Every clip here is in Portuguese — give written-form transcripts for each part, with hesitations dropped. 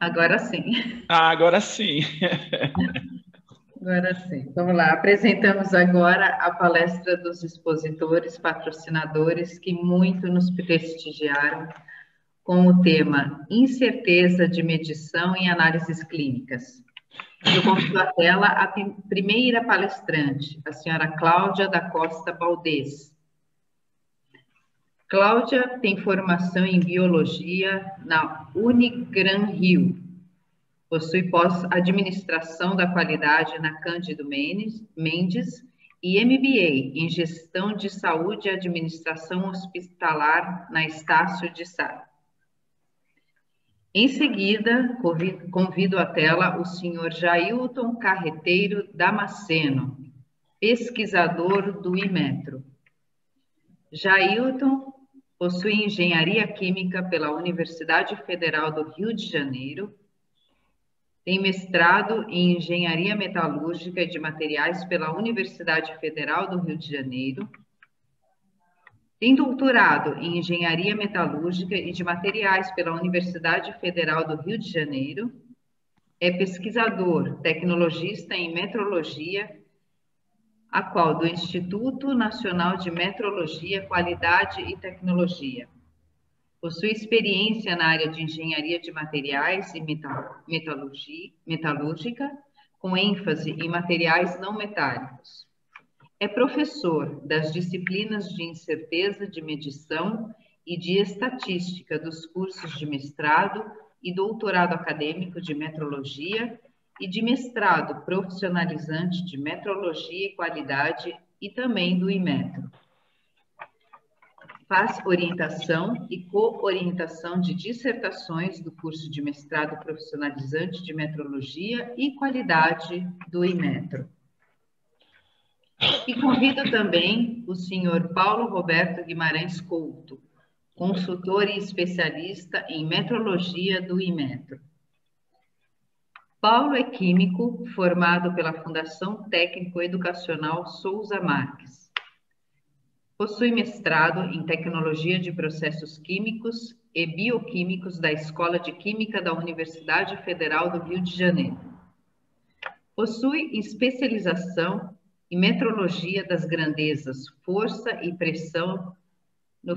Agora sim. Ah, agora sim. Agora sim. Vamos lá. Apresentamos agora a palestra dos expositores, patrocinadores que muito nos prestigiaram com o tema Incerteza de Medição em Análises Clínicas. Eu convido à tela a primeira palestrante, a senhora Cláudia da Costa Baldez. Cláudia tem formação em Biologia na Unigran Rio. Possui pós-administração da qualidade na Cândido Mendes e MBA em Gestão de Saúde e Administração Hospitalar na Estácio de Sá. Em seguida, convido à tela o senhor Jailton Carreteiro Damasceno, pesquisador do Imetro. Jailton possui Engenharia Química pela Universidade Federal do Rio de Janeiro, tem mestrado em Engenharia Metalúrgica e de Materiais pela Universidade Federal do Rio de Janeiro. Tem doutorado em Engenharia Metalúrgica e de Materiais pela Universidade Federal do Rio de Janeiro. É pesquisador, tecnologista em metrologia, a qual do Instituto Nacional de Metrologia, Qualidade e Tecnologia. Possui experiência na área de engenharia de materiais e metalúrgica, com ênfase em materiais não metálicos. É professor das disciplinas de incerteza de medição e de estatística dos cursos de mestrado e doutorado acadêmico de metrologia e de mestrado profissionalizante de metrologia e qualidade e também do Imetro. Faz orientação e co-orientação de dissertações do curso de mestrado profissionalizante de metrologia e qualidade do Imetro. E convido também o senhor Paulo Roberto Guimarães Couto, consultor e especialista em metrologia do Imetro. Paulo é químico formado pela Fundação Técnico-Educacional Souza Marques. Possui mestrado em Tecnologia de Processos Químicos e Bioquímicos da Escola de Química da Universidade Federal do Rio de Janeiro. Possui especialização em Metrologia das Grandezas, Força e Pressão no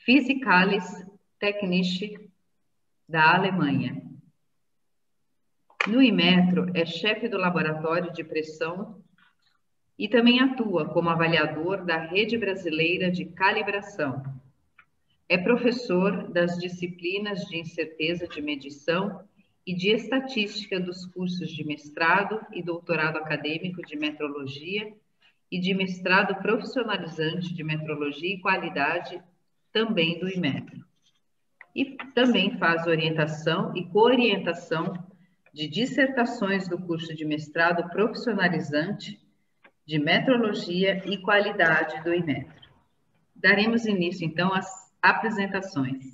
Physikalische Technische da Alemanha. No Imetro, é chefe do Laboratório de Pressão e também atua como avaliador da Rede Brasileira de Calibração. É professor das disciplinas de incerteza de medição e de estatística dos cursos de mestrado e doutorado acadêmico de metrologia e de mestrado profissionalizante de metrologia e qualidade, também do Imetro. E também faz orientação e co-orientação de dissertações do curso de mestrado profissionalizante de metrologia e qualidade do Imetro. Daremos início, então, às apresentações.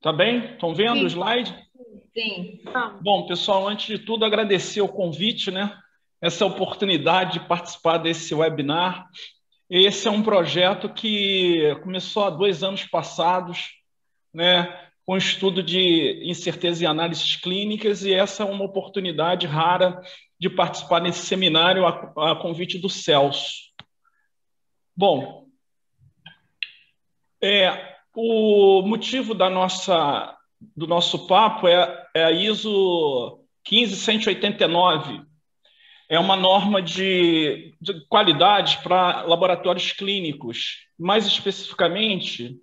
Tá bem? Estão vendo o slide? Sim. Bom, pessoal, antes de tudo, agradecer o convite, né? Essa oportunidade de participar desse webinar. Esse é um projeto que começou há 2 anos passados, né? Com estudo de incerteza e análises clínicas, e essa é uma oportunidade rara de participar nesse seminário a convite do Celso. Bom, o motivo do nosso papo é a ISO 15189. É uma norma de qualidade para laboratórios clínicos. Mais especificamente,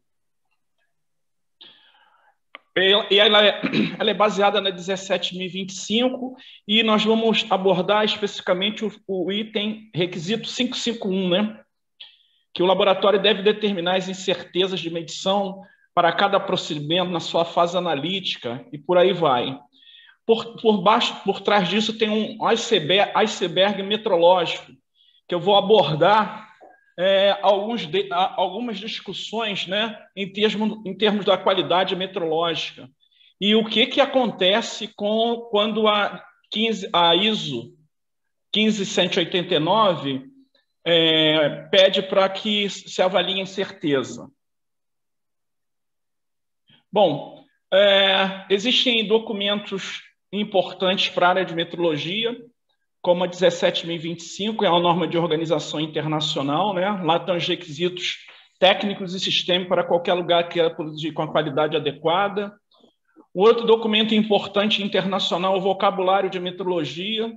ela é baseada na 17.025 e nós vamos abordar especificamente o item requisito 551, né? Que o laboratório deve determinar as incertezas de medição para cada procedimento na sua fase analítica e por aí vai. Por trás disso tem um iceberg metrológico, que eu vou abordar algumas discussões, né, em termos da qualidade metrológica. E o que acontece quando a ISO 15189 pede para que se avalie a incerteza. Bom, Existem documentos importantes para a área de metrologia, como a 17.025, é uma norma de organização internacional, né? Lá estão os requisitos técnicos e sistemas para qualquer lugar que queira produzir com a qualidade adequada. O outro documento importante internacional é o vocabulário de metrologia,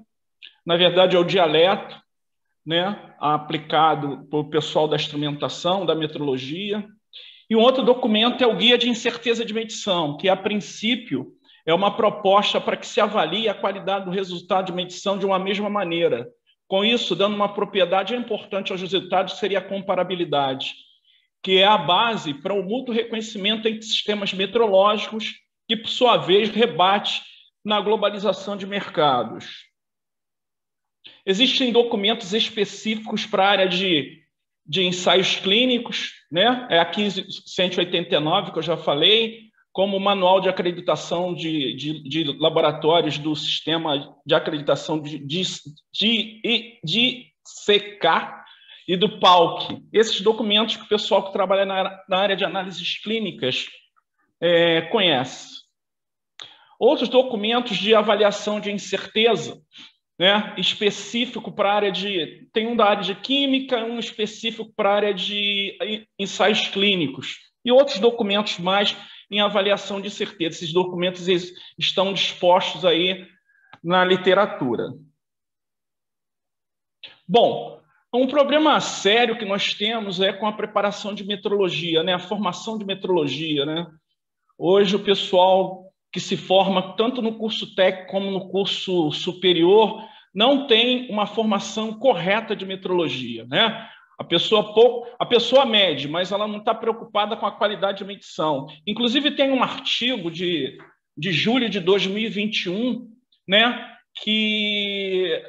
na verdade é o dialeto, né? Aplicado pelo pessoal da instrumentação, da metrologia. E um outro documento é o Guia de Incerteza de Medição, que, a princípio, é uma proposta para que se avalie a qualidade do resultado de medição de uma mesma maneira. Com isso, dando uma propriedade importante aos resultados, seria a comparabilidade, que é a base para o mútuo reconhecimento entre sistemas metrológicos, que, por sua vez, rebate na globalização de mercados. Existem documentos específicos para a área de ensaios clínicos, né? É a 15189, que eu já falei, como o Manual de Acreditação de Laboratórios do Sistema de Acreditação de CK e do PALC. Esses documentos que o pessoal que trabalha na área de análises clínicas conhece. Outros documentos de avaliação de incerteza, né, específico para a área de... Tem um da área de química, um específico para a área de ensaios clínicos, e outros documentos mais em avaliação de certeza. Esses documentos estão dispostos aí na literatura. Bom, um problema sério que nós temos é com a preparação de metrologia, né, a formação de metrologia, né? Hoje o pessoal que se forma tanto no curso técnico como no curso superior não tem uma formação correta de metrologia, né? A pessoa mede, mas ela não está preocupada com a qualidade de medição. Inclusive, tem um artigo de julho de 2021, né, que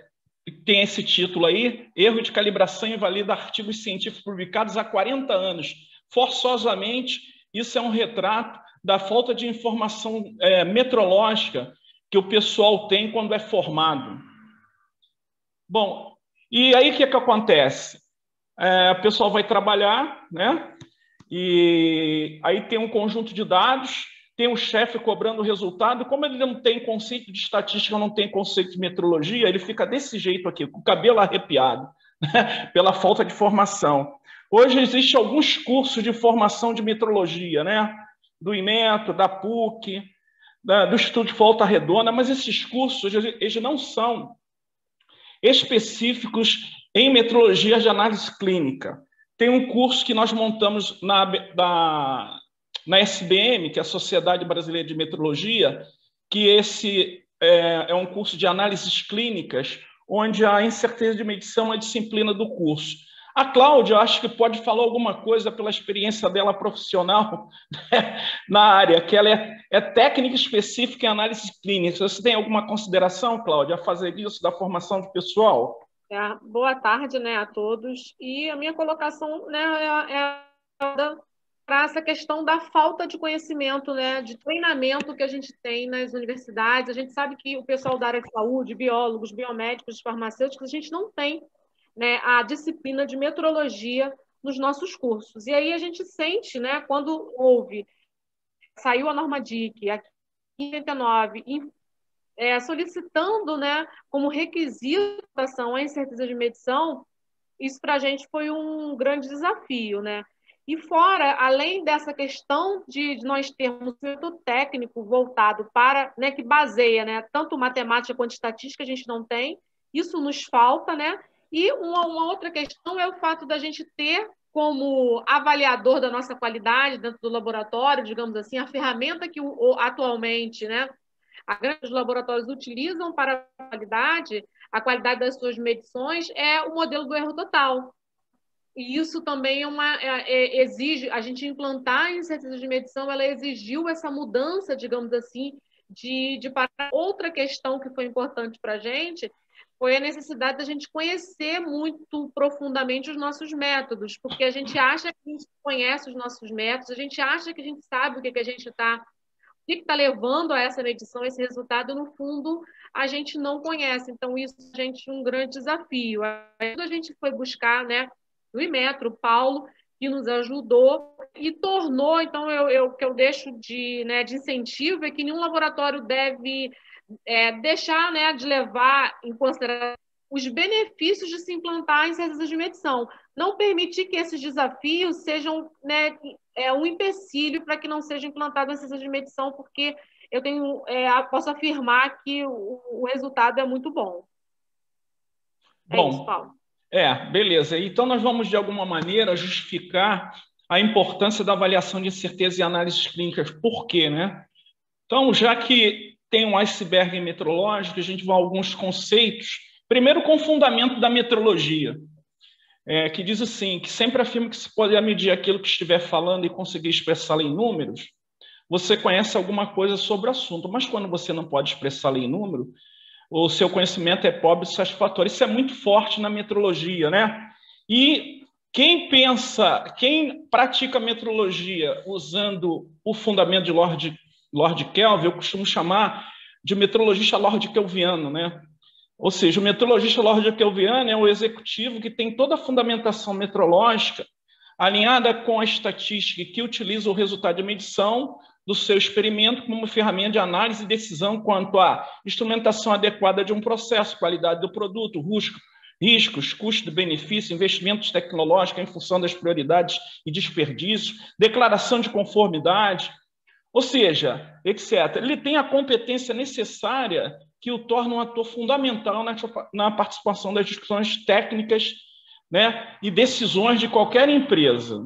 tem esse título aí: Erro de calibração invalida artigos científicos publicados há 40 anos. Forçosamente, isso é um retrato da falta de informação metrológica que o pessoal tem quando é formado. Bom, e aí o que acontece? O pessoal vai trabalhar, né? E aí tem um conjunto de dados, tem o chefe cobrando o resultado. Como ele não tem conceito de estatística, não tem conceito de metrologia, ele fica desse jeito aqui, com o cabelo arrepiado, né? Pela falta de formação. Hoje existem alguns cursos de formação de metrologia, né? Do IMETRO, da PUC, do Instituto de Volta Redonda, mas esses cursos eles não são específicos em metrologia de análise clínica. Tem um curso que nós montamos na SBM, que é a Sociedade Brasileira de Metrologia, que esse é um curso de análises clínicas, onde a incerteza de medição é uma disciplina do curso. A Cláudia, acho que pode falar alguma coisa pela experiência dela profissional, né, na área, que ela é técnica específica em análise clínica. Você tem alguma consideração, Cláudia, a fazer isso da formação de pessoal? Boa tarde, né, a todos. E a minha colocação, né, para essa questão da falta de conhecimento, né, de treinamento que a gente tem nas universidades. A gente sabe que o pessoal da área de saúde, biólogos, biomédicos, farmacêuticos, a gente não tem, né, a disciplina de metrologia nos nossos cursos. E aí a gente sente, né, quando saiu a norma DIC, aqui em 89, solicitando, né, como requisito a incerteza de medição, isso para a gente foi um grande desafio, né? E fora, além dessa questão de nós termos um método técnico voltado para, né, que baseia, né, tanto matemática quanto estatística, a gente não tem, isso nos falta, né? E uma outra questão é o fato da gente ter como avaliador da nossa qualidade dentro do laboratório, digamos assim, a ferramenta que atualmente, né, a grande laboratórios utilizam para a qualidade das suas medições é o modelo do erro total. E isso também exige, a gente implantar a incerteza de medição, ela exigiu essa mudança, digamos assim, para outra questão que foi importante para a gente, foi a necessidade da gente conhecer muito profundamente os nossos métodos, porque a gente acha que a gente conhece os nossos métodos, a gente acha que a gente sabe o que a gente está levando a essa medição, esse resultado, no fundo, a gente não conhece. Então, isso é a gente um grande desafio. Aí a gente foi buscar, né, no IMETRO, o Paulo, que nos ajudou e tornou, então, o que eu deixo de incentivo é que nenhum laboratório deve deixar, né, de levar em consideração os benefícios de se implantar em certezas de medição. Não permitir que esses desafios sejam, né, um empecilho para que não seja implantado em certezas de medição, porque eu posso afirmar que o resultado é muito bom. Bom, é isso, Paulo. Beleza. Então, nós vamos, de alguma maneira, justificar a importância da avaliação de incerteza e análises clínicas. Por quê, né? Então, já que tem um iceberg metrológico, a gente vai a alguns conceitos. Primeiro, com o fundamento da metrologia, que diz assim, que sempre afirma que se poder medir aquilo que estiver falando e conseguir expressá-lo em números, você conhece alguma coisa sobre o assunto. Mas quando você não pode expressá-lo em número, o seu conhecimento é pobre e satisfatório. Isso é muito forte na metrologia, né? E quem pratica metrologia usando o fundamento de Lord Kelvin, eu costumo chamar de metrologista Lord Kelviano, né? Ou seja, o metrologista Lord Kelviano é o executivo que tem toda a fundamentação metrológica alinhada com a estatística que utiliza o resultado de medição do seu experimento como uma ferramenta de análise e decisão quanto à instrumentação adequada de um processo, qualidade do produto, riscos, custo-benefício, investimentos tecnológicos em função das prioridades e desperdícios, declaração de conformidade, ou seja, etc. Ele tem a competência necessária que o torna um ator fundamental na participação das discussões técnicas, né, e decisões de qualquer empresa.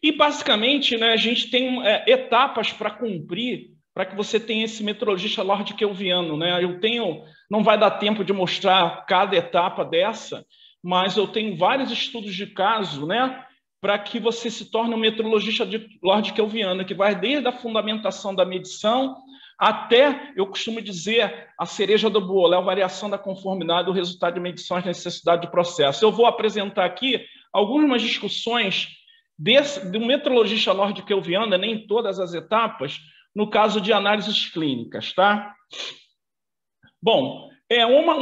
E, basicamente, né, a gente tem etapas para cumprir para que você tenha esse metrologista Lord Kelviano, né? Não vai dar tempo de mostrar cada etapa dessa, mas eu tenho vários estudos de caso, né, para que você se torne um metrologista de Lord Kelviano, que vai desde a fundamentação da medição até, eu costumo dizer, a cereja do bolo, a variação da conformidade do resultado de medições de necessidade de processo. Eu vou apresentar aqui algumas discussões do metrologista Lord Kelviano, nem todas as etapas, no caso de análises clínicas, tá? Bom, uma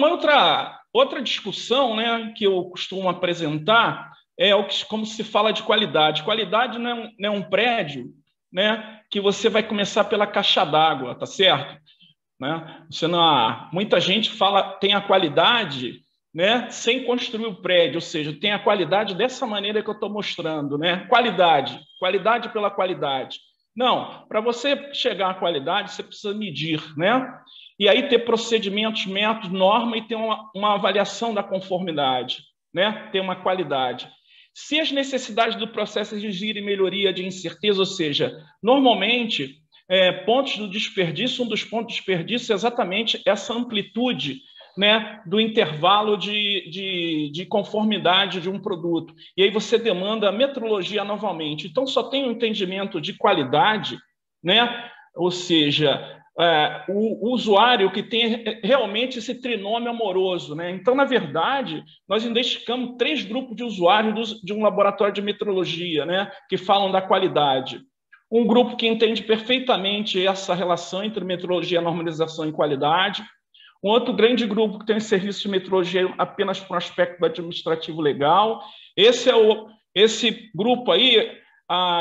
outra discussão, né, que eu costumo apresentar como se fala de qualidade. Qualidade não é um prédio, né, que você vai começar pela caixa d'água, tá certo? Né? Muita gente tem a qualidade, né, sem construir o prédio, ou seja, tem a qualidade dessa maneira que eu estou mostrando, né? Qualidade pela qualidade. Não, para você chegar à qualidade, você precisa medir, né? E aí ter procedimentos, métodos, norma e ter uma avaliação da conformidade, né? Ter uma qualidade. Se as necessidades do processo exigirem melhoria de incerteza, ou seja, normalmente, pontos do desperdício, um dos pontos de desperdício é exatamente essa amplitude, né, do intervalo de conformidade de um produto. E aí você demanda a metrologia novamente. Então, só tem um entendimento de qualidade, né, ou seja, o usuário que tem realmente esse trinômio amoroso, né? Então, na verdade, nós identificamos 3 grupos de usuários de um laboratório de metrologia, né, que falam da qualidade. Um grupo que entende perfeitamente essa relação entre metrologia, normalização e qualidade. Um outro grande grupo que tem serviço de metrologia apenas para um aspecto administrativo legal. Esse grupo aí,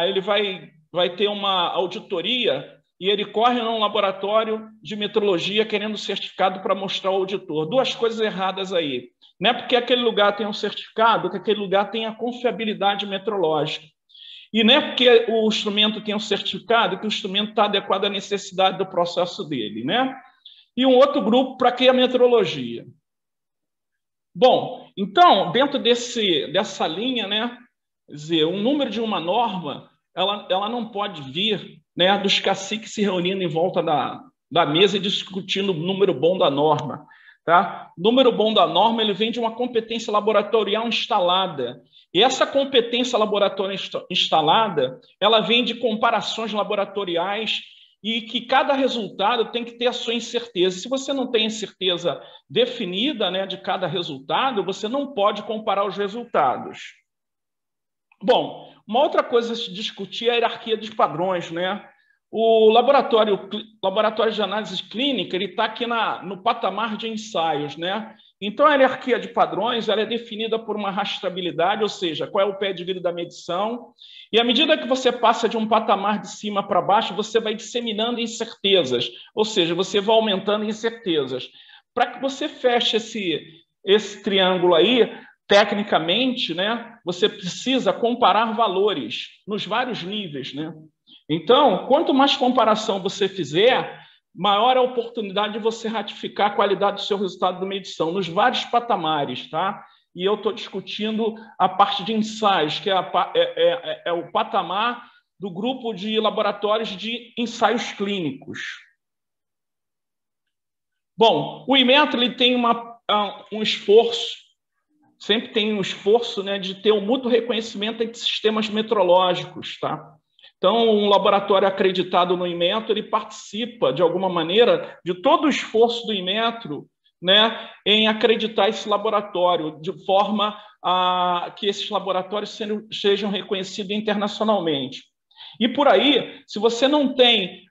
ele vai ter uma auditoria e ele corre num laboratório de metrologia querendo certificado para mostrar ao auditor. 2 coisas erradas aí. Não é porque aquele lugar tem um certificado que aquele lugar tem a confiabilidade metrológica. E não é porque o instrumento tem um certificado que o instrumento está adequado à necessidade do processo dele, né? E um outro grupo para que a metrologia. Bom, então, dentro dessa linha, né, quer dizer, o número de uma norma, ela não pode vir, né, dos caciques se reunindo em volta da mesa e discutindo o número bom da norma. Tá? O número bom da norma ele vem de uma competência laboratorial instalada. E essa competência laboratorial instalada, ela vem de comparações laboratoriais e que cada resultado tem que ter a sua incerteza. Se você não tem incerteza definida, né, de cada resultado, você não pode comparar os resultados. Bom, uma outra coisa a se discutir é a hierarquia dos padrões, né? O laboratório de análise clínica ele está aqui no patamar de ensaios, né? Então, a hierarquia de padrões ela é definida por uma rastreabilidade, ou seja, qual é o pedigree da medição, e à medida que você passa de um patamar de cima para baixo, você vai disseminando incertezas, ou seja, você vai aumentando incertezas. Para que você feche esse triângulo aí, tecnicamente, né, você precisa comparar valores nos vários níveis, né? Então, quanto mais comparação você fizer, maior a oportunidade de você ratificar a qualidade do seu resultado de medição, nos vários patamares, tá? E eu estou discutindo a parte de ensaios, que é o patamar do grupo de laboratórios de ensaios clínicos. Bom, o Inmetro ele tem um esforço, sempre tem um esforço, né, de ter um mútuo reconhecimento entre sistemas metrológicos, tá? Então, um laboratório acreditado no Inmetro, ele participa, de alguma maneira, de todo o esforço do Inmetro, né, em acreditar esse laboratório, de forma a que esses laboratórios sejam reconhecidos internacionalmente. E por aí, se você não tem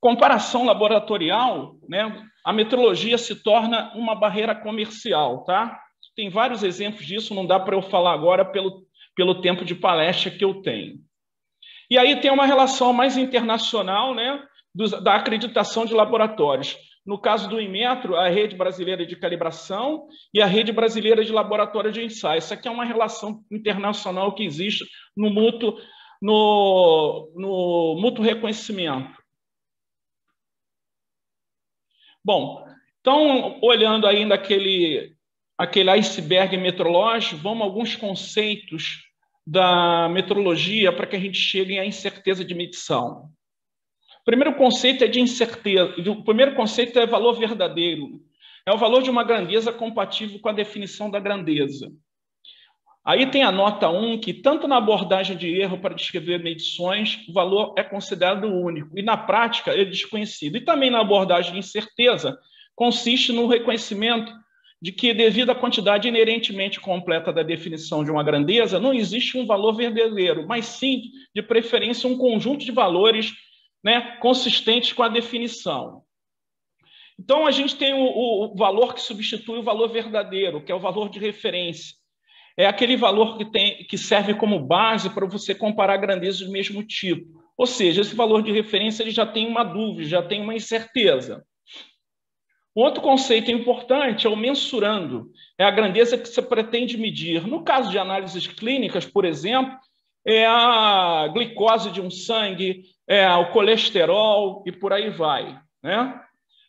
comparação laboratorial, né, a metrologia se torna uma barreira comercial, tá? Tem vários exemplos disso, não dá para eu falar agora pelo tempo de palestra que eu tenho. E aí tem uma relação mais internacional, né, da acreditação de laboratórios. No caso do Inmetro, a Rede Brasileira de Calibração e a Rede Brasileira de Laboratório de Ensaio. Essa aqui é uma relação internacional que existe no mútuo reconhecimento. Bom, então, olhando ainda aquele iceberg metrológico, vamos a alguns conceitos da metrologia para que a gente chegue à incerteza de medição. O primeiro conceito é de incerteza. O primeiro conceito é valor verdadeiro. É o valor de uma grandeza compatível com a definição da grandeza. Aí tem a nota 1, que tanto na abordagem de erro para descrever medições, o valor é considerado único, e na prática é desconhecido. E também na abordagem de incerteza, consiste no reconhecimento de que, devido à quantidade inerentemente completa da definição de uma grandeza, não existe um valor verdadeiro, mas sim, de preferência, um conjunto de valores, né, consistentes com a definição. Então, a gente tem o valor que substitui o valor verdadeiro, que é o valor de referência. É aquele valor que serve como base para você comparar grandezas do mesmo tipo. Ou seja, esse valor de referência ele já tem uma dúvida, já tem uma incerteza. Outro conceito importante é o mensurando. É a grandeza que você pretende medir. No caso de análises clínicas, por exemplo, é a glicose de um sangue, é o colesterol e por aí vai, né?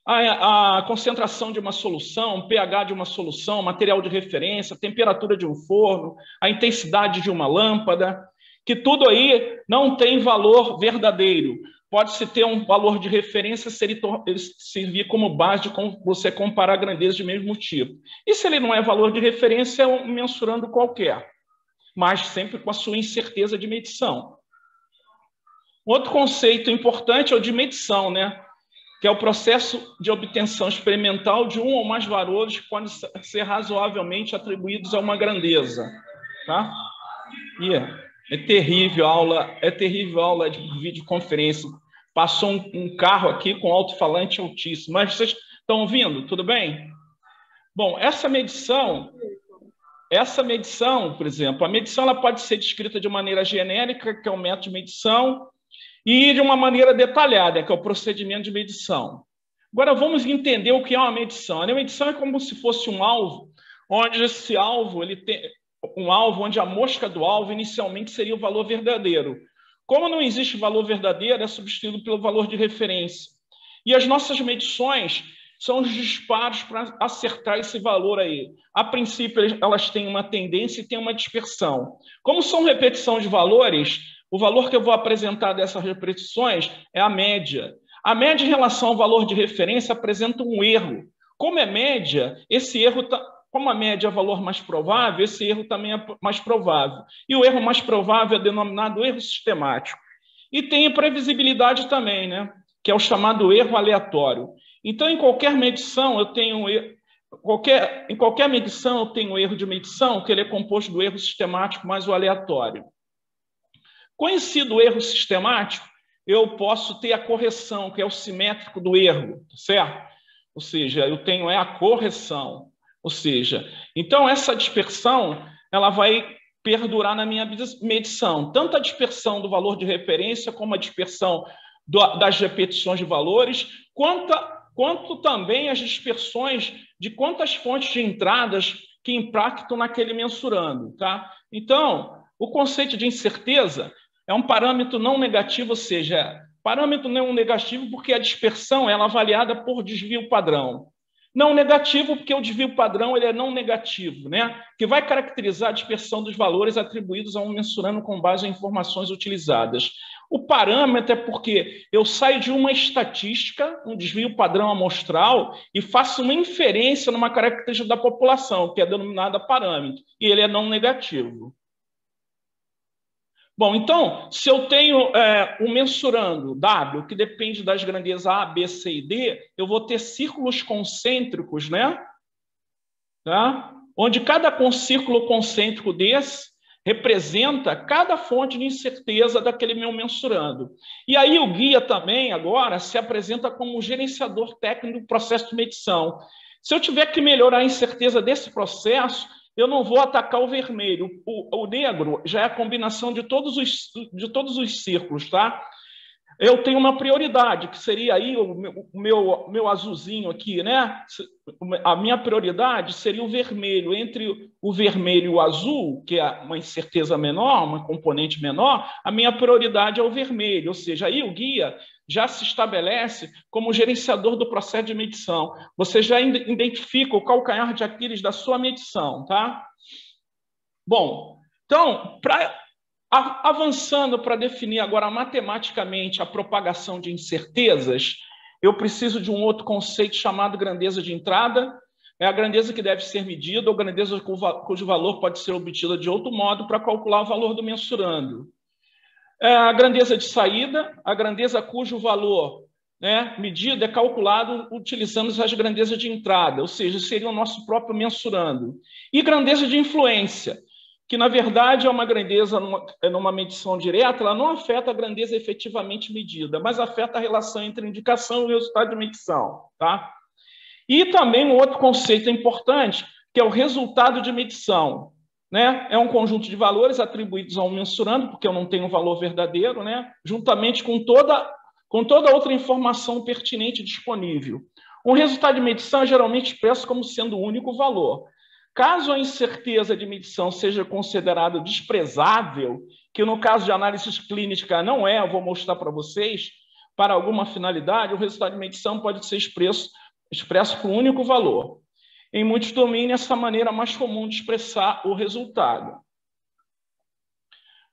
A concentração de uma solução, o pH de uma solução, material de referência, a temperatura de um forno, a intensidade de uma lâmpada, que tudo aí não tem valor verdadeiro. Pode-se ter um valor de referência se ele servir como base de você comparar grandezas de mesmo tipo. E se ele não é valor de referência, é um mensurando qualquer, mas sempre com a sua incerteza de medição. Outro conceito importante é o de medição, né? Que é o processo de obtenção experimental de um ou mais valores que podem ser razoavelmente atribuídos a uma grandeza. Tá? E é terrível a aula de videoconferência. Passou um carro aqui com alto-falante altíssimo. Mas vocês estão ouvindo? Tudo bem? Bom, essa medição, por exemplo, a medição ela pode ser descrita de maneira genérica, que é o método de medição, e de uma maneira detalhada, que é o procedimento de medição. Agora, vamos entender o que é uma medição. A medição é como se fosse um alvo, onde esse alvo, ele tem um alvo onde a mosca do alvo inicialmente seria o valor verdadeiro. Como não existe valor verdadeiro, é substituído pelo valor de referência. E as nossas medições são os disparos para acertar esse valor aí. A princípio, elas têm uma tendência e têm uma dispersão. Como são repetição de valores, o valor que eu vou apresentar dessas repetições é a média. A média em relação ao valor de referência apresenta um erro. Como é média, esse erro, como a média é o valor mais provável, esse erro também é mais provável. E o erro mais provável é denominado erro sistemático. E tem a previsibilidade também, né? Que é o chamado erro aleatório. Então, em qualquer medição, eu tenho em qualquer medição eu tenho erro de medição, que ele é composto do erro sistemático mais o aleatório. Conhecido o erro sistemático, eu posso ter a correção, que é o simétrico do erro, certo? Ou seja, eu tenho a correção. Ou seja, então essa dispersão ela vai perdurar na minha medição, tanto a dispersão do valor de referência como a dispersão das repetições de valores, quanto também as dispersões de quantas fontes de entradas que impactam naquele mensurando. Tá? Então, o conceito de incerteza é um parâmetro não negativo, ou seja, parâmetro não negativo porque a dispersão ela é avaliada por desvio padrão. Não negativo porque o desvio padrão ele é não negativo, né? Que vai caracterizar a dispersão dos valores atribuídos a um mensurando com base em informações utilizadas. O parâmetro é porque eu saio de uma estatística, um desvio padrão amostral, e faço uma inferência numa característica da população, que é denominada parâmetro, e ele é não negativo. Bom, então, se eu tenho um mensurando W, que depende das grandezas A, B, C e D, eu vou ter círculos concêntricos, né? Tá? Onde cada círculo concêntrico desse representa cada fonte de incerteza daquele meu mensurando. E aí o guia também, agora, se apresenta como gerenciador técnico do processo de medição. Se eu tiver que melhorar a incerteza desse processo, eu não vou atacar o vermelho. O negro já é a combinação de todos os círculos, tá? Eu tenho uma prioridade, que seria aí o meu azulzinho aqui, né? A minha prioridade seria o vermelho. Entre o vermelho e o azul, que é uma incerteza menor, uma componente menor, a minha prioridade é o vermelho. Ou seja, aí o guia já se estabelece como gerenciador do processo de medição. Você já identifica o calcanhar de Aquiles da sua medição, tá? Bom, então, avançando para definir agora matematicamente a propagação de incertezas, eu preciso de um outro conceito chamado grandeza de entrada. É a grandeza que deve ser medida ou grandeza cujo valor pode ser obtida de outro modo para calcular o valor do mensurando. A grandeza de saída, a grandeza cujo valor medido é calculado utilizando as grandezas de entrada, ou seja, seria o nosso próprio mensurando. E grandeza de influência, que na verdade é uma grandeza numa medição direta, ela não afeta a grandeza efetivamente medida, mas afeta a relação entre indicação e o resultado de medição. Tá? E também um outro conceito importante, que é o resultado de medição. Né? É um conjunto de valores atribuídos a um mensurando, porque eu não tenho um valor verdadeiro, né? Juntamente com toda outra informação pertinente disponível. Um resultado de medição é geralmente expresso como sendo o único valor. Caso a incerteza de medição seja considerada desprezável, que no caso de análise clínica não é, eu vou mostrar para vocês, para alguma finalidade, o resultado de medição pode ser expresso por um único valor. Em muitos domínios, essa maneira mais comum de expressar o resultado.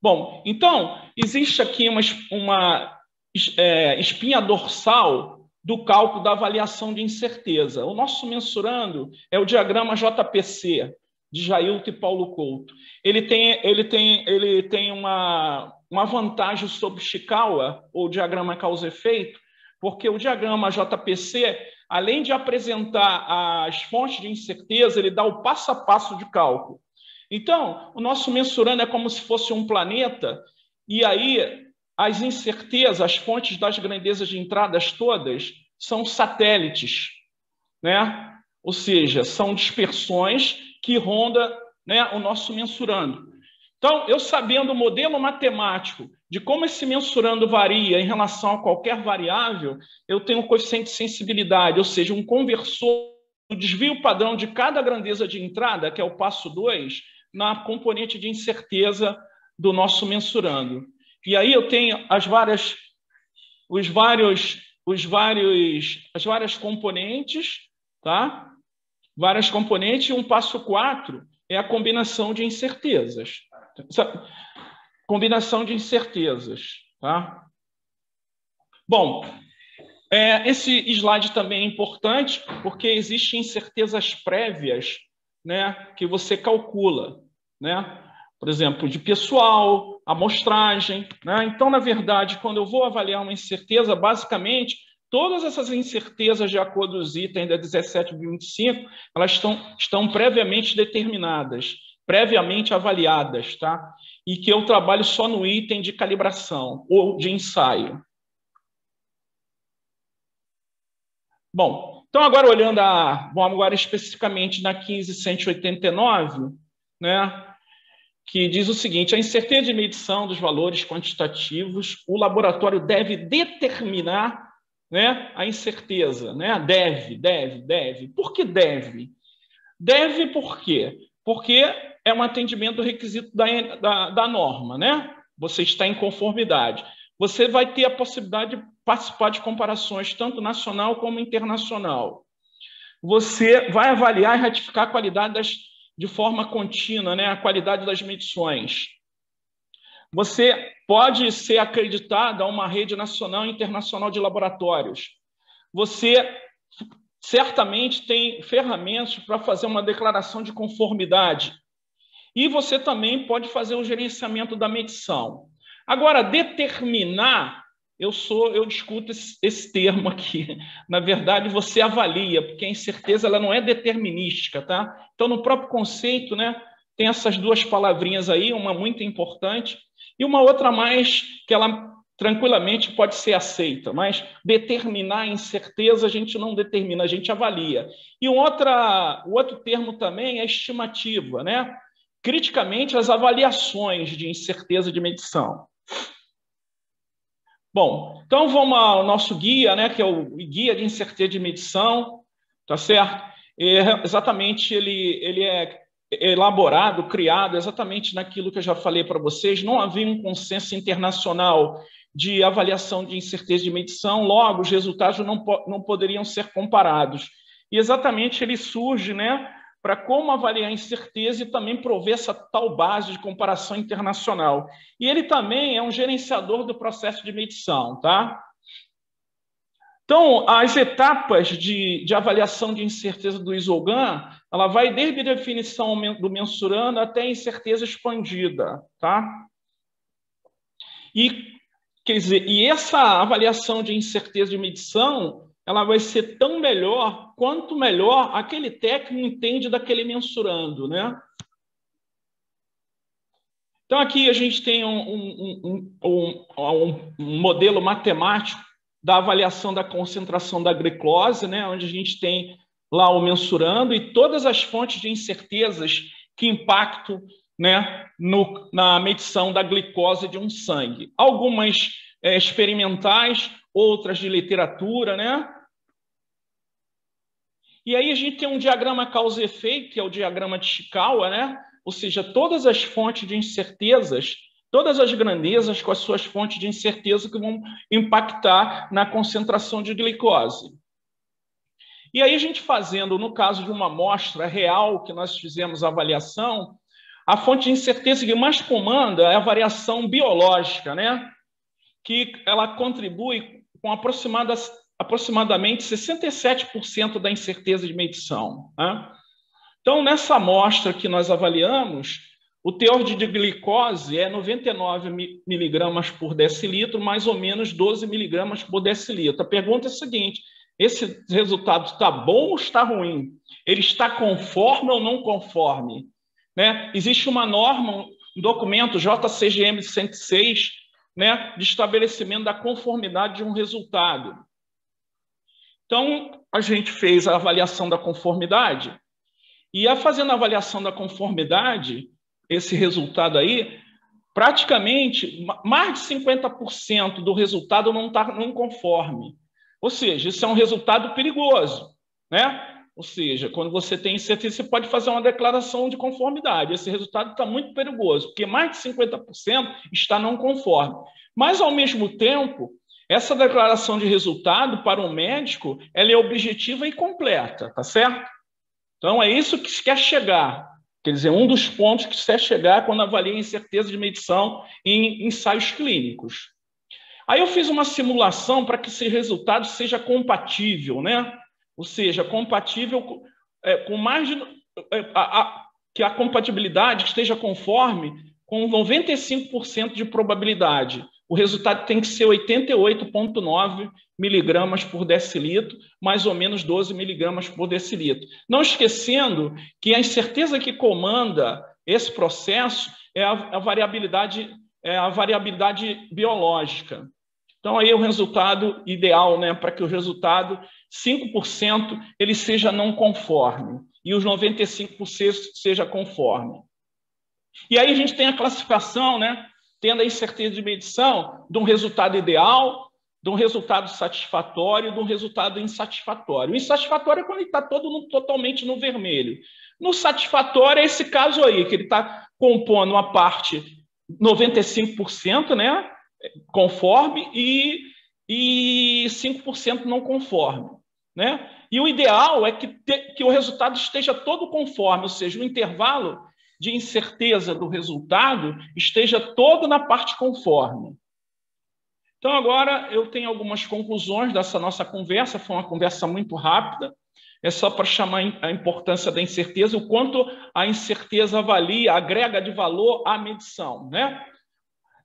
Bom, então, existe aqui uma espinha dorsal do cálculo da avaliação de incerteza. O nosso mensurando é o diagrama JPC, de Jailton e Paulo Couto. Ele tem uma vantagem sobre Chikawa, ou diagrama causa-efeito, porque o diagrama JPC, além de apresentar as fontes de incerteza, ele dá o passo a passo de cálculo. Então, o nosso mensurando é como se fosse um planeta, e aí as incertezas, as fontes das grandezas de entradas todas, são satélites, né? Ou seja, são dispersões que rondam, né, o nosso mensurando. Então, eu sabendo o modelo matemático de como esse mensurando varia em relação a qualquer variável, eu tenho um coeficiente de sensibilidade, ou seja, um conversor do desvio padrão de cada grandeza de entrada, que é o passo 2, na componente de incerteza do nosso mensurando. E aí eu tenho as várias componentes, tá? Várias componentes, e um passo 4 é a combinação de incertezas. Combinação de incertezas, tá? Bom, esse slide também é importante porque existem incertezas prévias, né, que você calcula, né? Por exemplo, de pessoal, amostragem, né? Então, na verdade, quando eu vou avaliar uma incerteza, basicamente, todas essas incertezas, de acordo com os itens da 17.25, elas estão previamente determinadas, previamente avaliadas, tá? E que eu trabalho só no item de calibração ou de ensaio. Bom, Então, agora olhando vamos agora especificamente na 15189, né, que diz o seguinte: a incerteza de medição dos valores quantitativos, o laboratório deve determinar, né, a incerteza, né? Deve. Por que deve? Deve por quê? Porque é um atendimento do requisito da norma, né? Você está em conformidade. Você vai ter a possibilidade de participar de comparações tanto nacional como internacional. Você vai avaliar e ratificar a qualidade de forma contínua, né? A qualidade das medições. Você pode ser acreditado a uma rede nacional e internacional de laboratórios. Você certamente tem ferramentas para fazer uma declaração de conformidade. E você também pode fazer o gerenciamento da medição. Agora, determinar, eu discuto esse termo aqui. Na verdade, você avalia, porque a incerteza ela não é determinística, tá? Então, no próprio conceito, né, tem essas duas palavrinhas aí, uma muito importante e uma outra mais que ela tranquilamente pode ser aceita, mas determinar a incerteza a gente não determina, a gente avalia. E o outro termo também é estimativa, né? Criticamente, as avaliações de incerteza de medição. Bom, então vamos ao nosso guia, né, que é o Guia de Incerteza de Medição, tá certo? Exatamente, ele é elaborado, criado exatamente naquilo que eu já falei para vocês. Não havia um consenso internacional de avaliação de incerteza de medição, logo os resultados não poderiam ser comparados. E exatamente ele surge, né, para como avaliar a incerteza e também prover essa tal base de comparação internacional. E ele também é um gerenciador do processo de medição, tá? Então, as etapas de avaliação de incerteza do ISOGAN, ela vai desde a definição do mensurando até a incerteza expandida, tá? E, quer dizer, e essa avaliação de incerteza de medição, ela vai ser tão melhor quanto melhor aquele técnico entende daquele mensurando, né? Então, aqui a gente tem um modelo matemático da avaliação da concentração da glicose, né, onde a gente tem lá o mensurando e todas as fontes de incertezas que impactam, né, na medição da glicose de um sangue. Algumas experimentais, outras de literatura, né? E aí a gente tem um diagrama causa e efeito, que é o diagrama de Chikawa, né? Ou seja, todas as fontes de incertezas, todas as grandezas com as suas fontes de incerteza que vão impactar na concentração de glicose. E aí a gente fazendo, no caso de uma amostra real que nós fizemos a avaliação, a fonte de incerteza que mais comanda é a variação biológica, né? Que ela contribui com aproximadamente 67% da incerteza de medição, né? Então, nessa amostra que nós avaliamos, o teor de glicose é 99 miligramas por decilitro, mais ou menos 12 miligramas por decilitro. A pergunta é a seguinte: esse resultado está bom ou está ruim? Ele está conforme ou não conforme? Né? Existe uma norma, um documento JCGM 106, né, de estabelecimento da conformidade de um resultado. Então, a gente fez a avaliação da conformidade e, fazendo a avaliação da conformidade, esse resultado aí, praticamente mais de 50% do resultado não está não conforme. Ou seja, isso é um resultado perigoso, né? Ou seja, quando você tem incerteza, você pode fazer uma declaração de conformidade. Esse resultado está muito perigoso, porque mais de 50% está não conforme. Mas, ao mesmo tempo, essa declaração de resultado para um médico, ela é objetiva e completa, tá certo? Então, é isso que se quer chegar. Quer dizer, um dos pontos que se quer chegar quando avalia a incerteza de medição em ensaios clínicos. Aí eu fiz uma simulação para que esse resultado seja compatível, né? Ou seja, compatível com mais de... que a compatibilidade esteja conforme com 95% de probabilidade. O resultado tem que ser 88,9 miligramas por decilitro, mais ou menos 12 miligramas por decilitro. Não esquecendo que a incerteza que comanda esse processo é a variabilidade biológica. Então, aí é o resultado ideal, né, para que o resultado 5% ele seja não conforme e os 95% seja conforme. E aí a gente tem a classificação, né, tendo a incerteza de medição de um resultado ideal, de um resultado satisfatório e de um resultado insatisfatório. O insatisfatório é quando ele está totalmente no vermelho. No satisfatório é esse caso aí, que ele está compondo uma parte 95%, né, conforme e 5% não conforme. Né? E o ideal é que o resultado esteja todo conforme, ou seja, o intervalo de incerteza do resultado esteja todo na parte conforme. Então, agora eu tenho algumas conclusões dessa nossa conversa. Foi uma conversa muito rápida. É só para chamar a importância da incerteza, o quanto a incerteza avalia, agrega de valor à medição. Né?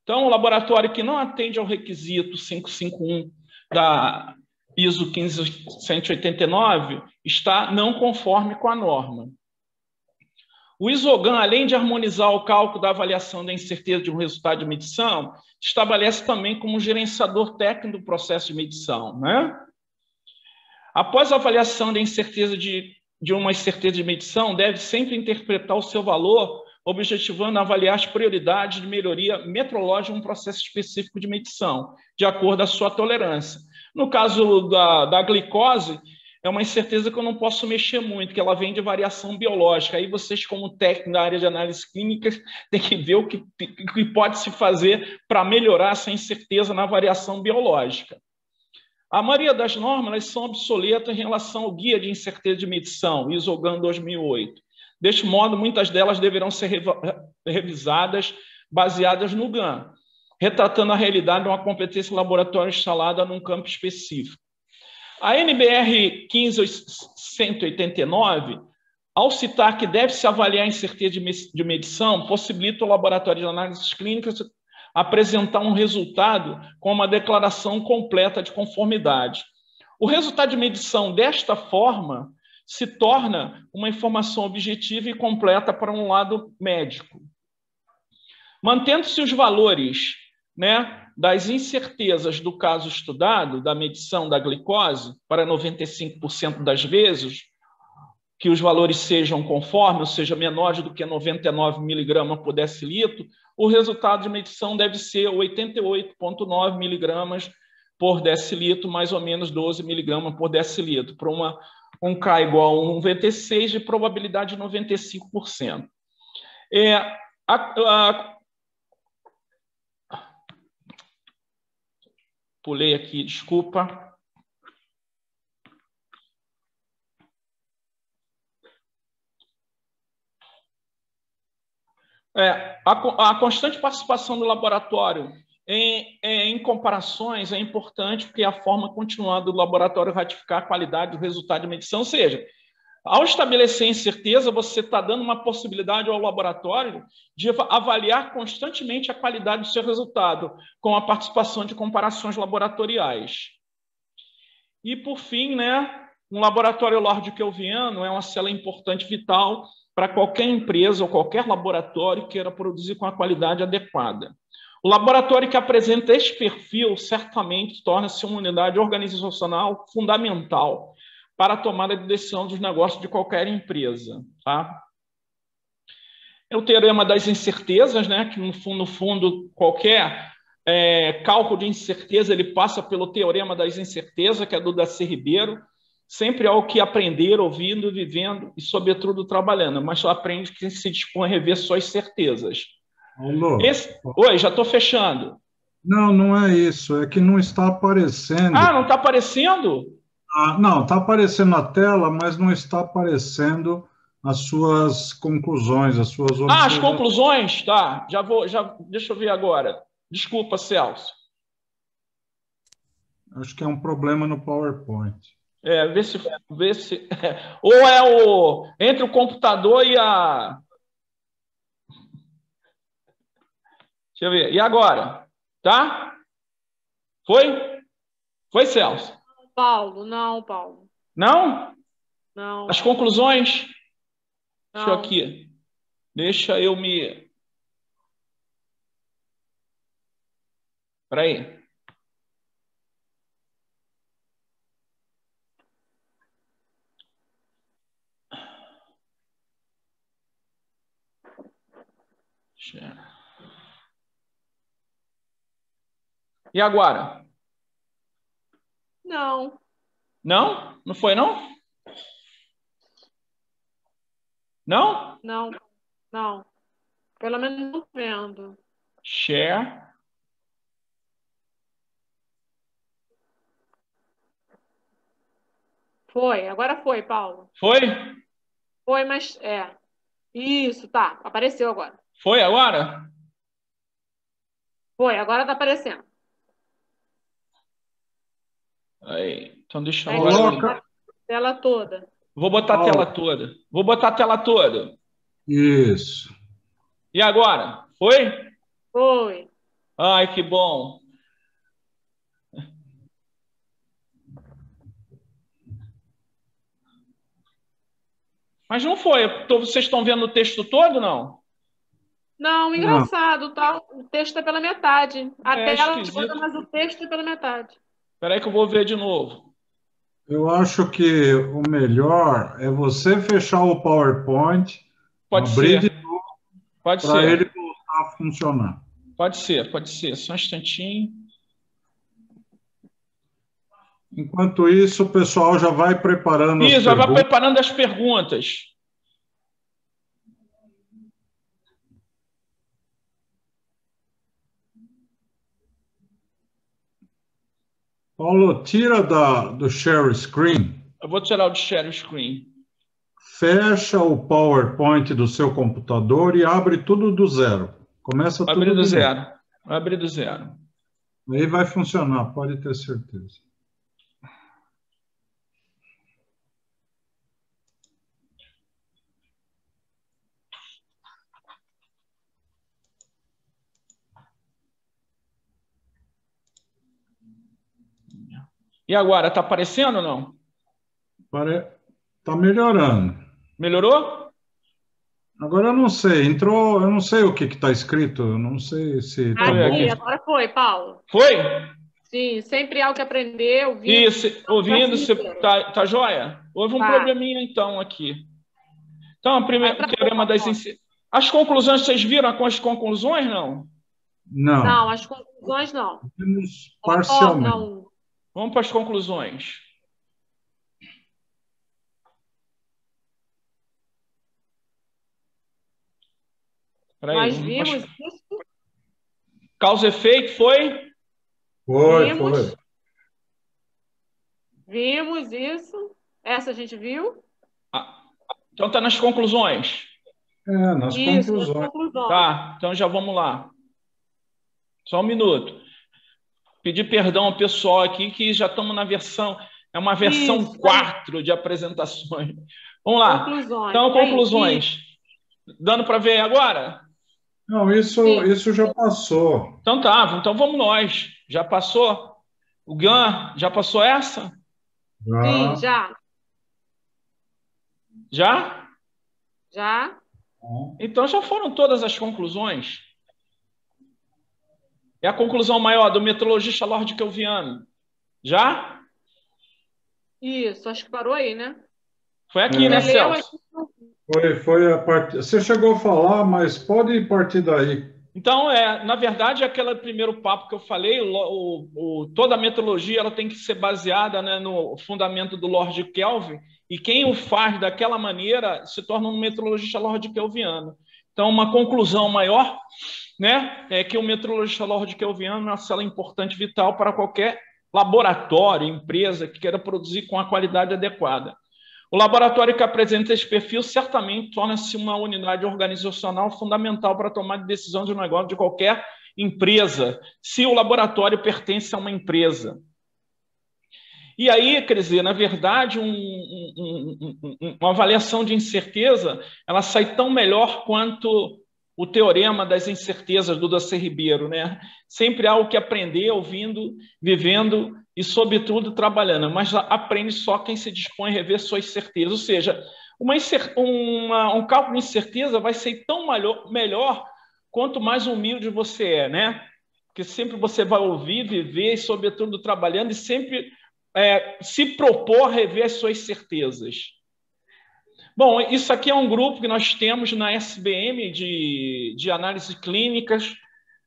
Então, o laboratório que não atende ao requisito 551 da ISO 15189 está não conforme com a norma. O ISOGAN, além de harmonizar o cálculo da avaliação da incerteza de um resultado de medição, estabelece também como gerenciador técnico do processo de medição. Né? Após a avaliação da incerteza de uma incerteza de medição, deve sempre interpretar o seu valor, objetivando avaliar as prioridades de melhoria metrológica em um processo específico de medição, de acordo com a sua tolerância. No caso da glicose, é uma incerteza que eu não posso mexer muito, que ela vem de variação biológica. Aí vocês, como técnico da área de análise clínica, têm que ver o que pode se fazer para melhorar essa incerteza na variação biológica. A maioria das normas são obsoletas em relação ao Guia de Incerteza de Medição, ISOGAN 2008. Deste modo, muitas delas deverão ser revisadas baseadas no GAN, retratando a realidade de uma competência laboratório instalada num campo específico. A NBR 15189, ao citar que deve-se avaliar a incerteza de medição, possibilita o laboratório de análises clínicas apresentar um resultado com uma declaração completa de conformidade. O resultado de medição desta forma se torna uma informação objetiva e completa para um lado médico. Mantendo-se os valores, né, das incertezas do caso estudado, da medição da glicose, para 95% das vezes, que os valores sejam conformes, ou seja, menores do que 99 miligramas por decilitro, o resultado de medição deve ser 88,9 miligramas por decilitro, mais ou menos 12 miligramas por decilitro, para um K igual a 96 de probabilidade de 95%. Pulei aqui, desculpa. A constante participação do laboratório em comparações é importante, porque é a forma continuada do laboratório ratificar a qualidade do resultado de medição. Ou seja, ao estabelecer incerteza, você está dando uma possibilidade ao laboratório de avaliar constantemente a qualidade do seu resultado, com a participação de comparações laboratoriais. E, por fim, né, um laboratório lorde-kelviano é uma célula importante, vital, para qualquer empresa ou qualquer laboratório que queira produzir com a qualidade adequada. O laboratório que apresenta este perfil certamente torna-se uma unidade organizacional fundamental para a tomada de decisão dos negócios de qualquer empresa. Tá? É o teorema das incertezas, né, que no fundo qualquer cálculo de incerteza ele passa pelo teorema das incertezas, que é do Darcy Ribeiro. Sempre há o que aprender, ouvindo, vivendo e, sobretudo, trabalhando. Mas só aprende quem se dispõe a rever suas certezas. Oi, já estou fechando. Não, não é isso. É que não está aparecendo. Ah, não está aparecendo? Não, está aparecendo na tela, mas não está aparecendo as suas conclusões, as suas observações. As conclusões? Tá. Deixa eu ver agora. Desculpa, Celso. Acho que é um problema no PowerPoint. Vê se ou entre o computador e a... Deixa eu ver. E agora? Tá? Foi? Foi, Celso? Paulo, não, Paulo. Não? Não. As conclusões? Não. Deixa eu aqui. Deixa eu me... Espera aí. Share. E agora? Não. Não? Não foi, não? Não? Não. Não. Pelo menos não tô vendo. Share. Foi. Agora foi, Paulo. Foi? Foi, mas Isso, tá. Apareceu agora. Foi agora? Foi, agora tá aparecendo. Aí, então deixa eu Aí, agora. Coloca. Tela toda. Vou botar a tela toda. Vou botar a tela toda. Isso. E agora? Foi? Foi. Ai, que bom. Mas não foi. Vocês estão vendo o texto todo, não? Não, engraçado, tá? O texto é pela metade. A tela toda, mas o texto é pela metade. Espera aí que eu vou ver de novo. Eu acho que o melhor é você fechar o PowerPoint, Pode abrir ser. de novo Pode para ser. ele voltar a funcionar. Pode ser, pode ser. Só um instantinho. Enquanto isso, o pessoal já vai preparando as Isso, já vai perguntas. preparando as perguntas. Paulo, tira do share screen, Eu vou tirar o de share screen. fecha o PowerPoint do seu computador e abre tudo do zero. Começa Vai tudo abrir do de novo. zero. Vai abrir do zero. Aí vai funcionar, pode ter certeza. E agora, está aparecendo ou não? Tá melhorando. Melhorou? Agora eu não sei, entrou, eu não sei o que está escrito, eu não sei se tá bom. Aqui, agora foi, Paulo. Foi? Sim, sempre há o que aprender, ouvindo. Isso, ouvindo, tá joia? Houve um probleminha então aqui. Então, o teorema das incertezas. As conclusões, vocês viram com as conclusões, não? Não. Não, as conclusões não. Vimos parcialmente. Não. Vamos para as conclusões. Nós vimos isso. Causa e efeito foi? Foi. Vimos isso. Essa a gente viu. Então está nas conclusões. Nas conclusões. Nas conclusões. Tá, então já vamos lá. Só um minuto. Pedir perdão ao pessoal aqui que já estamos na versão... É uma versão 4 de apresentações. Vamos lá. Conclusões. Então, conclusões. Dando para ver agora? Não, isso já passou. Então tá, então vamos nós. Já passou? O GAN, já passou essa? Sim, já. Já? Já. Então já foram todas as conclusões. É a conclusão maior do meteorologista Lord Kelviano. Já? Isso, acho que parou aí, né? Foi aqui, né, Celso? Foi a parte. Você chegou a falar, mas pode partir daí. Então, na verdade, aquele primeiro papo que eu falei, toda a meteorologia ela tem que ser baseada, né, no fundamento do Lord Kelvin, e quem o faz daquela maneira se torna um meteorologista Lord Kelviano. Então, uma conclusão maior, né, é que o meteorologista Lord Kelviano é uma célula importante, vital para qualquer laboratório, empresa que queira produzir com a qualidade adequada. O laboratório que apresenta esse perfil certamente torna-se uma unidade organizacional fundamental para a tomada de decisão de negócio de qualquer empresa, se o laboratório pertence a uma empresa. E aí, quer dizer, na verdade, uma avaliação de incerteza, ela sai tão melhor quanto o teorema das incertezas do Daci Ribeiro, né? Sempre há o que aprender, ouvindo, vivendo e, sobretudo, trabalhando. Mas aprende só quem se dispõe a rever suas certezas. Ou seja, um cálculo de incerteza vai ser tão melhor quanto mais humilde você é, né? Porque sempre você vai ouvir, viver e, sobretudo, trabalhando e sempre se propor a rever as suas certezas. Bom, isso aqui é um grupo que nós temos na SBM de análises clínicas,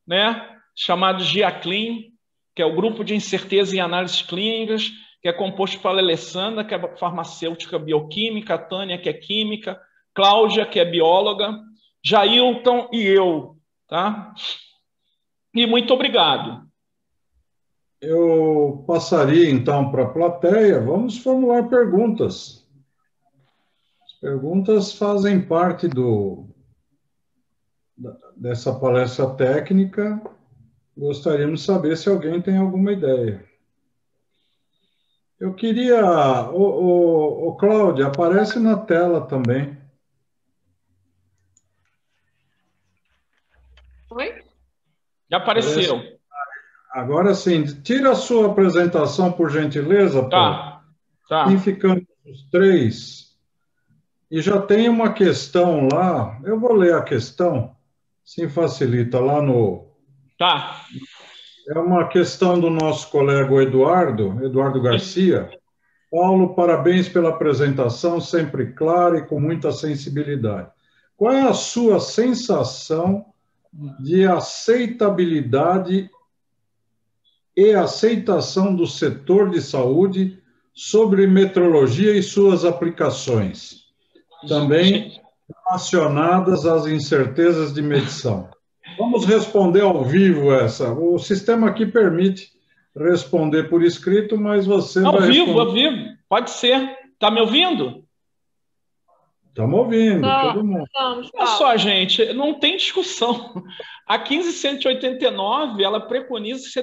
né, chamado GIACLIN, que é o Grupo de Incerteza em Análises Clínicas, que é composto pela Alessandra, que é farmacêutica bioquímica, a Tânia, que é química, Cláudia, que é bióloga, Jailton e eu, tá? E muito obrigado. Eu passaria, então, para a plateia. Vamos formular perguntas. As perguntas fazem parte dessa palestra técnica. Gostaríamos de saber se alguém tem alguma ideia. Eu queria... Cláudia, aparece na tela também. Oi? Já apareceu. Agora sim, tira a sua apresentação, por gentileza, Paulo. Tá. E ficamos os três. E já tem uma questão lá. Eu vou ler a questão, se facilita, lá no... Tá. É uma questão do nosso colega Eduardo Garcia. Paulo, parabéns pela apresentação, sempre clara e com muita sensibilidade. Qual é a sua sensação de aceitabilidade e aceitação do setor de saúde sobre metrologia e suas aplicações, também relacionadas às incertezas de medição? Vamos responder ao vivo essa. O sistema aqui permite responder por escrito, mas você vai responder... Ao vivo, pode ser. Está me ouvindo? Estamos ouvindo, todo mundo. Olha só, gente, não tem discussão. A 15189, ela preconiza que você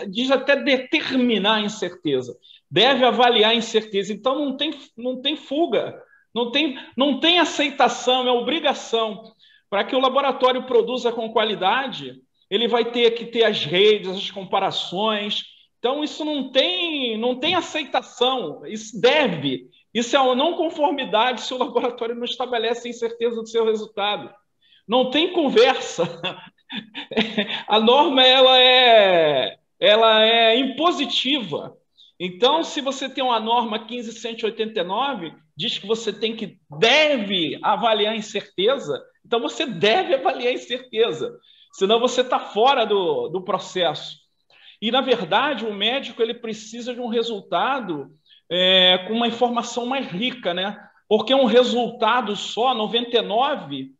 diz até determinar a incerteza, deve avaliar a incerteza. Então, não tem fuga, não tem aceitação, é obrigação. Para que o laboratório produza com qualidade, ele vai ter que ter as redes, as comparações. Então, isso não tem aceitação, isso deve... Isso é uma não conformidade se o laboratório não estabelece a incerteza do seu resultado. Não tem conversa. A norma ela é impositiva. Então, se você tem uma norma 15189, diz que você deve avaliar a incerteza, então você deve avaliar a incerteza. Senão você está fora do processo. E, na verdade, o médico ele precisa de um resultado... com uma informação mais rica, né? Porque um resultado só, 99,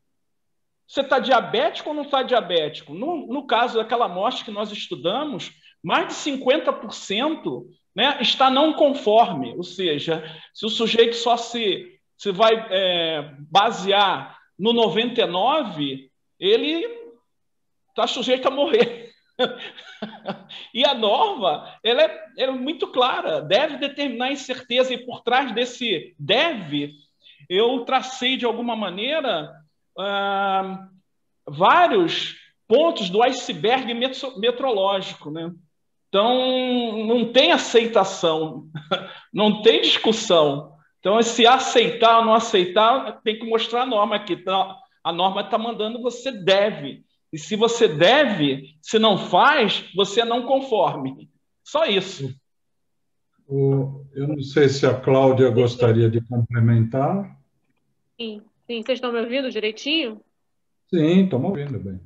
você está diabético ou não está diabético? No caso daquela amostra que nós estudamos, mais de 50%, né, está não conforme, ou seja, se o sujeito só se vai basear no 99, ele está sujeito a morrer. E a norma ela é muito clara, deve determinar a incerteza, e por trás desse deve, eu tracei de alguma maneira vários pontos do iceberg metrológico, né? Então, não tem aceitação, não tem discussão. Então, se aceitar ou não aceitar, tem que mostrar a norma aqui. A norma está mandando você deve. E se você deve, se não faz, você é não conforme. Só isso. Eu não sei se a Cláudia gostaria de complementar. Sim, vocês estão me ouvindo direitinho? Sim, estamos ouvindo bem.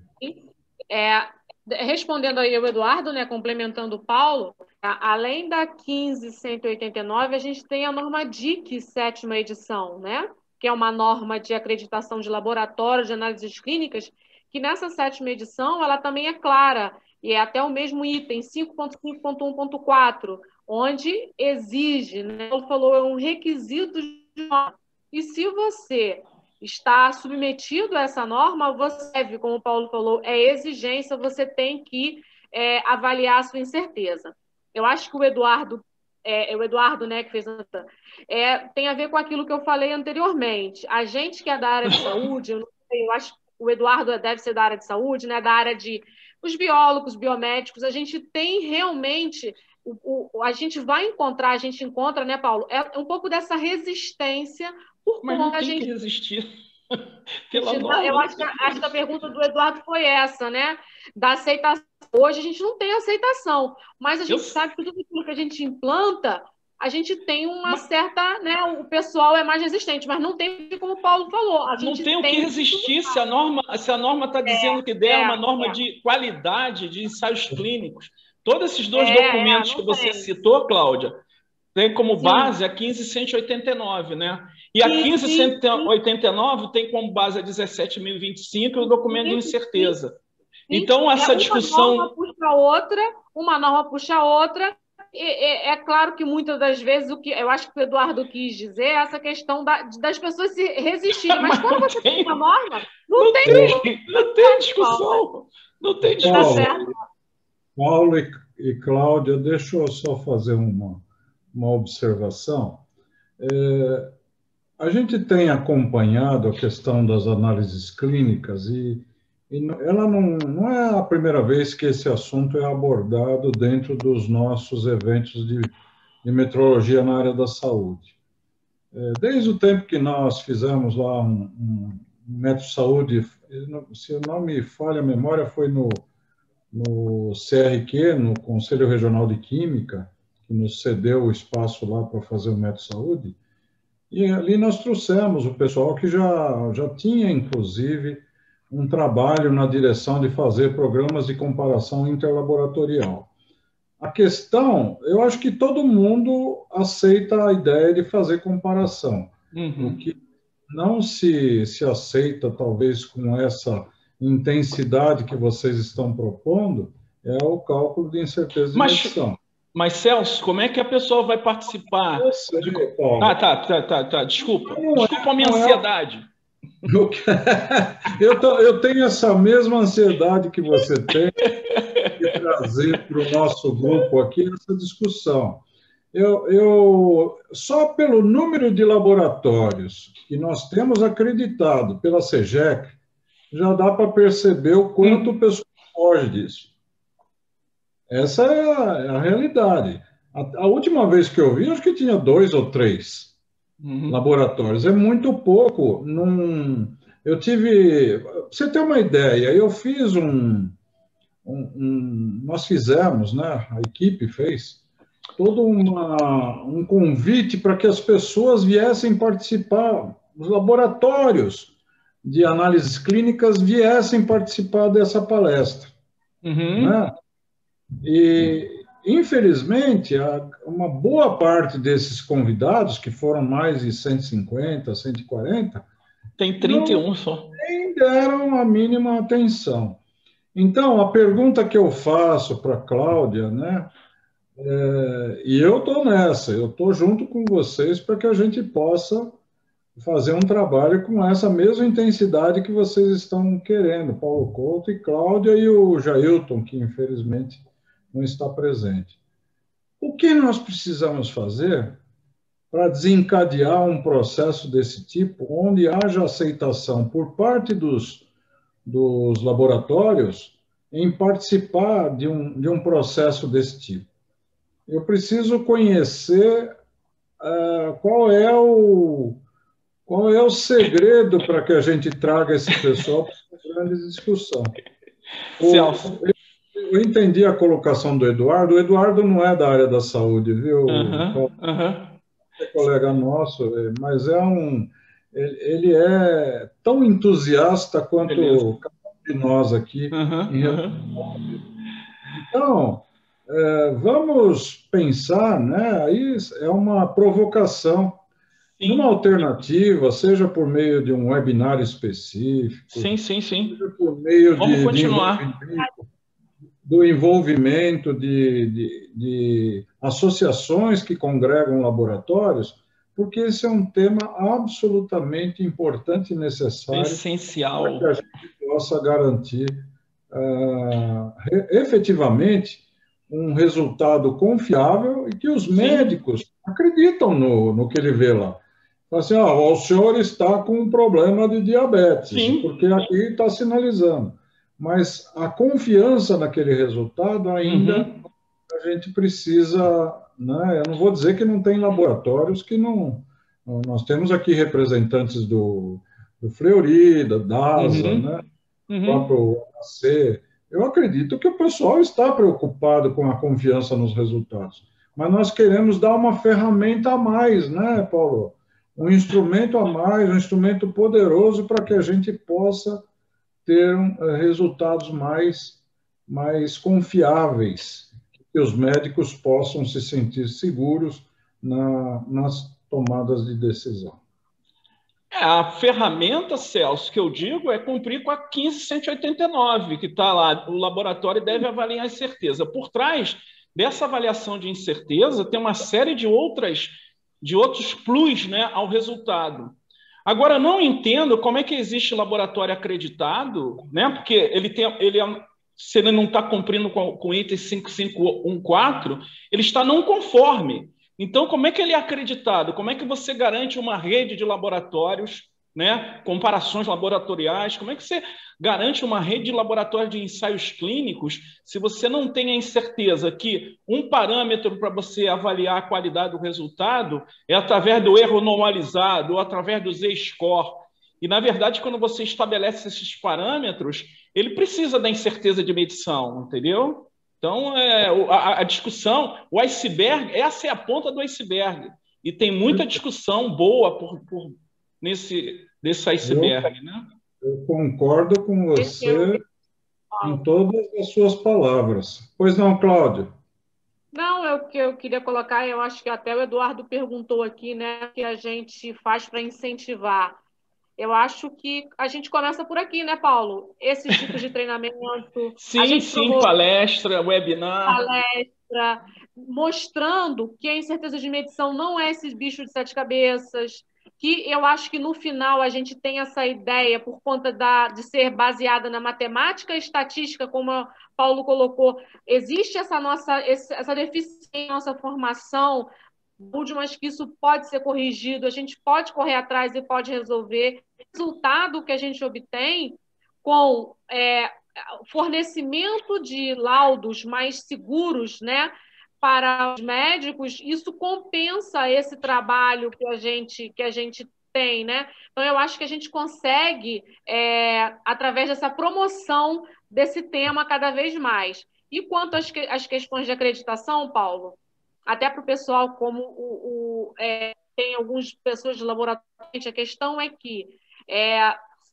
Respondendo aí ao Eduardo, né, complementando o Paulo, além da 15189, a gente tem a norma DIC, 7ª edição, né, que é uma norma de acreditação de laboratório de análises clínicas, que nessa 7ª edição ela também é clara, e é até o mesmo item, 5.5.1.4, onde exige, né, ele falou, é um requisito de norma. E se você está submetido a essa norma, você deve, como o Paulo falou, é exigência, você tem que avaliar a sua incerteza. Eu acho que o Eduardo, né, que fez tem a ver com aquilo que eu falei anteriormente. A gente que é da área de saúde, eu acho que o Eduardo deve ser da área de saúde, né, da área de os biólogos, biomédicos, a gente tem realmente, a gente encontra, né, Paulo, é um pouco dessa resistência por Mas não tem que resistir. Eu acho que a pergunta do Eduardo foi essa, né? Da aceitação. Hoje a gente não tem aceitação, mas a gente sabe que tudo aquilo que a gente implanta a gente tem uma certa, né, o pessoal é mais resistente, mas não tem, como o Paulo falou, a gente não tem o que resistir se a norma está dizendo que é uma norma de qualidade de ensaios clínicos. Todos esses dois documentos que você citou, Cláudia, tem como base a 15.189, né? E a 15.189 tem como base a 17.025 e o documento de incerteza. Então, essa discussão... Uma norma puxa a outra. É claro que muitas das vezes, eu acho que o Eduardo quis dizer, é essa questão das pessoas se resistirem. Mas quando você tem uma norma, não tem discussão. Não tem discussão. Paulo e Cláudia, deixa eu só fazer uma observação. A gente tem acompanhado a questão das análises clínicas e ela não é a primeira vez que esse assunto é abordado dentro dos nossos eventos de metrologia na área da saúde. Desde o tempo que nós fizemos lá um Metro Saúde, se não me falha a memória, foi no CRQ, no Conselho Regional de Química, que nos cedeu o espaço lá para fazer o Metro Saúde, e ali nós trouxemos o pessoal que já tinha, inclusive, um trabalho na direção de fazer programas de comparação interlaboratorial. A questão, eu acho que todo mundo aceita a ideia de fazer comparação. O que não se aceita, talvez, com essa intensidade que vocês estão propondo, é o cálculo de incerteza de medição. Mas, Celso, como é que a pessoa vai participar? Desculpa a minha ansiedade. Eu tenho essa mesma ansiedade que você tem de trazer para o nosso grupo aqui essa discussão. Só pelo número de laboratórios que nós temos acreditado pela CEGEC, já dá para perceber o quanto o pessoal foge disso. Essa é a realidade. A última vez que eu vi, acho que tinha 2 ou 3 laboratórios. É muito pouco. Eu tive... Pra você ter uma ideia, eu fiz nós fizemos, né? A equipe fez todo um convite para que as pessoas viessem participar, os laboratórios de análises clínicas viessem participar dessa palestra. Né? E, infelizmente, uma boa parte desses convidados, que foram mais de 150, 140... Tem 31 só. Nem deram a mínima atenção. Então, a pergunta que eu faço para a Cláudia, né? E eu estou nessa, eu estou junto com vocês para que a gente possa fazer um trabalho com essa mesma intensidade que vocês estão querendo, Paulo Couto e Cláudia e o Jailton, que infelizmente não está presente. O que nós precisamos fazer para desencadear um processo desse tipo, onde haja aceitação por parte dos laboratórios em participar de um processo desse tipo? Eu preciso conhecer qual é o segredo para que a gente traga esse pessoal para uma grande discussão. Celso. Eu entendi a colocação do Eduardo. O Eduardo não é da área da saúde, viu? É colega nosso, mas ele é tão entusiasta quanto cada um de nós aqui. Então, vamos pensar, né? Aí é uma provocação. Uma alternativa, seja por meio de um webinar específico, seja por meio do envolvimento de associações que congregam laboratórios, porque esse é um tema absolutamente importante e necessário, essencial, para que a gente possa garantir efetivamente um resultado confiável e que os médicos acreditam no que ele vê lá. Assim, o senhor está com um problema de diabetes, porque aqui está sinalizando. Mas a confiança naquele resultado ainda a gente precisa, né? Eu não vou dizer que não tem laboratórios que não... Nós temos aqui representantes do Fleury, da DASA, né? O próprio AC. Eu acredito que o pessoal está preocupado com a confiança nos resultados. mas nós queremos dar uma ferramenta a mais, né, Paulo? Um instrumento a mais, um instrumento poderoso para que a gente possa ter resultados mais confiáveis, que os médicos possam se sentir seguros nas tomadas de decisão. A ferramenta, Celso, que eu digo é cumprir com a 15189, que está lá, o laboratório deve avaliar a incerteza. Por trás dessa avaliação de incerteza, tem uma série de outros plus, né, ao resultado. Agora, não entendo como é que existe laboratório acreditado, né, porque se ele não está cumprindo com o item 5514, ele está não conforme. Então, como é que ele é acreditado? Como é que você garante uma rede de laboratórios, né? Comparações laboratoriais? Como é que você garante uma rede de laboratórios de ensaios clínicos se você não tem a incerteza que um parâmetro para você avaliar a qualidade do resultado é através do erro normalizado ou através do Z-score? E, na verdade, quando você estabelece esses parâmetros, ele precisa da incerteza de medição, entendeu? Então, a discussão, o iceberg, essa é a ponta do iceberg. E tem muita discussão boa nesse iceberg, né? Eu concordo com você em todas as suas palavras. Pois não, Cláudia? Não, é o que eu queria colocar, eu acho que até o Eduardo perguntou aqui, né, o que a gente faz para incentivar. Eu acho que a gente começa por aqui, né, Paulo? Esses tipos de treinamento. Sim, palestra, webinar. Palestra, mostrando que a incerteza de medição não é esse bicho de sete cabeças, que eu acho que no final a gente tem essa ideia, por conta de ser baseada na matemática e estatística, como o Paulo colocou, existe essa deficiência em nossa formação, mas que isso pode ser corrigido, a gente pode correr atrás e pode resolver. O resultado que a gente obtém com fornecimento de laudos mais seguros, né, para os médicos, isso compensa esse trabalho que a gente tem, né? Então, eu acho que a gente consegue, através dessa promoção desse tema cada vez mais. E quanto às questões de acreditação, Paulo, até para o pessoal, como tem algumas pessoas de laboratório, a questão é que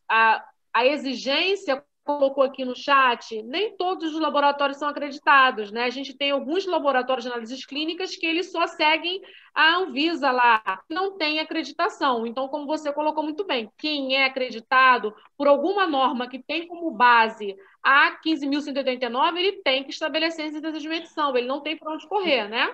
a exigência, colocou aqui no chat, nem todos os laboratórios são acreditados, né? A gente tem alguns laboratórios de análises clínicas que eles só seguem a Anvisa lá, não tem acreditação. Então, como você colocou muito bem, quem é acreditado por alguma norma que tem como base a 15.189, ele tem que estabelecer incerteza de medição, ele não tem para onde correr, né?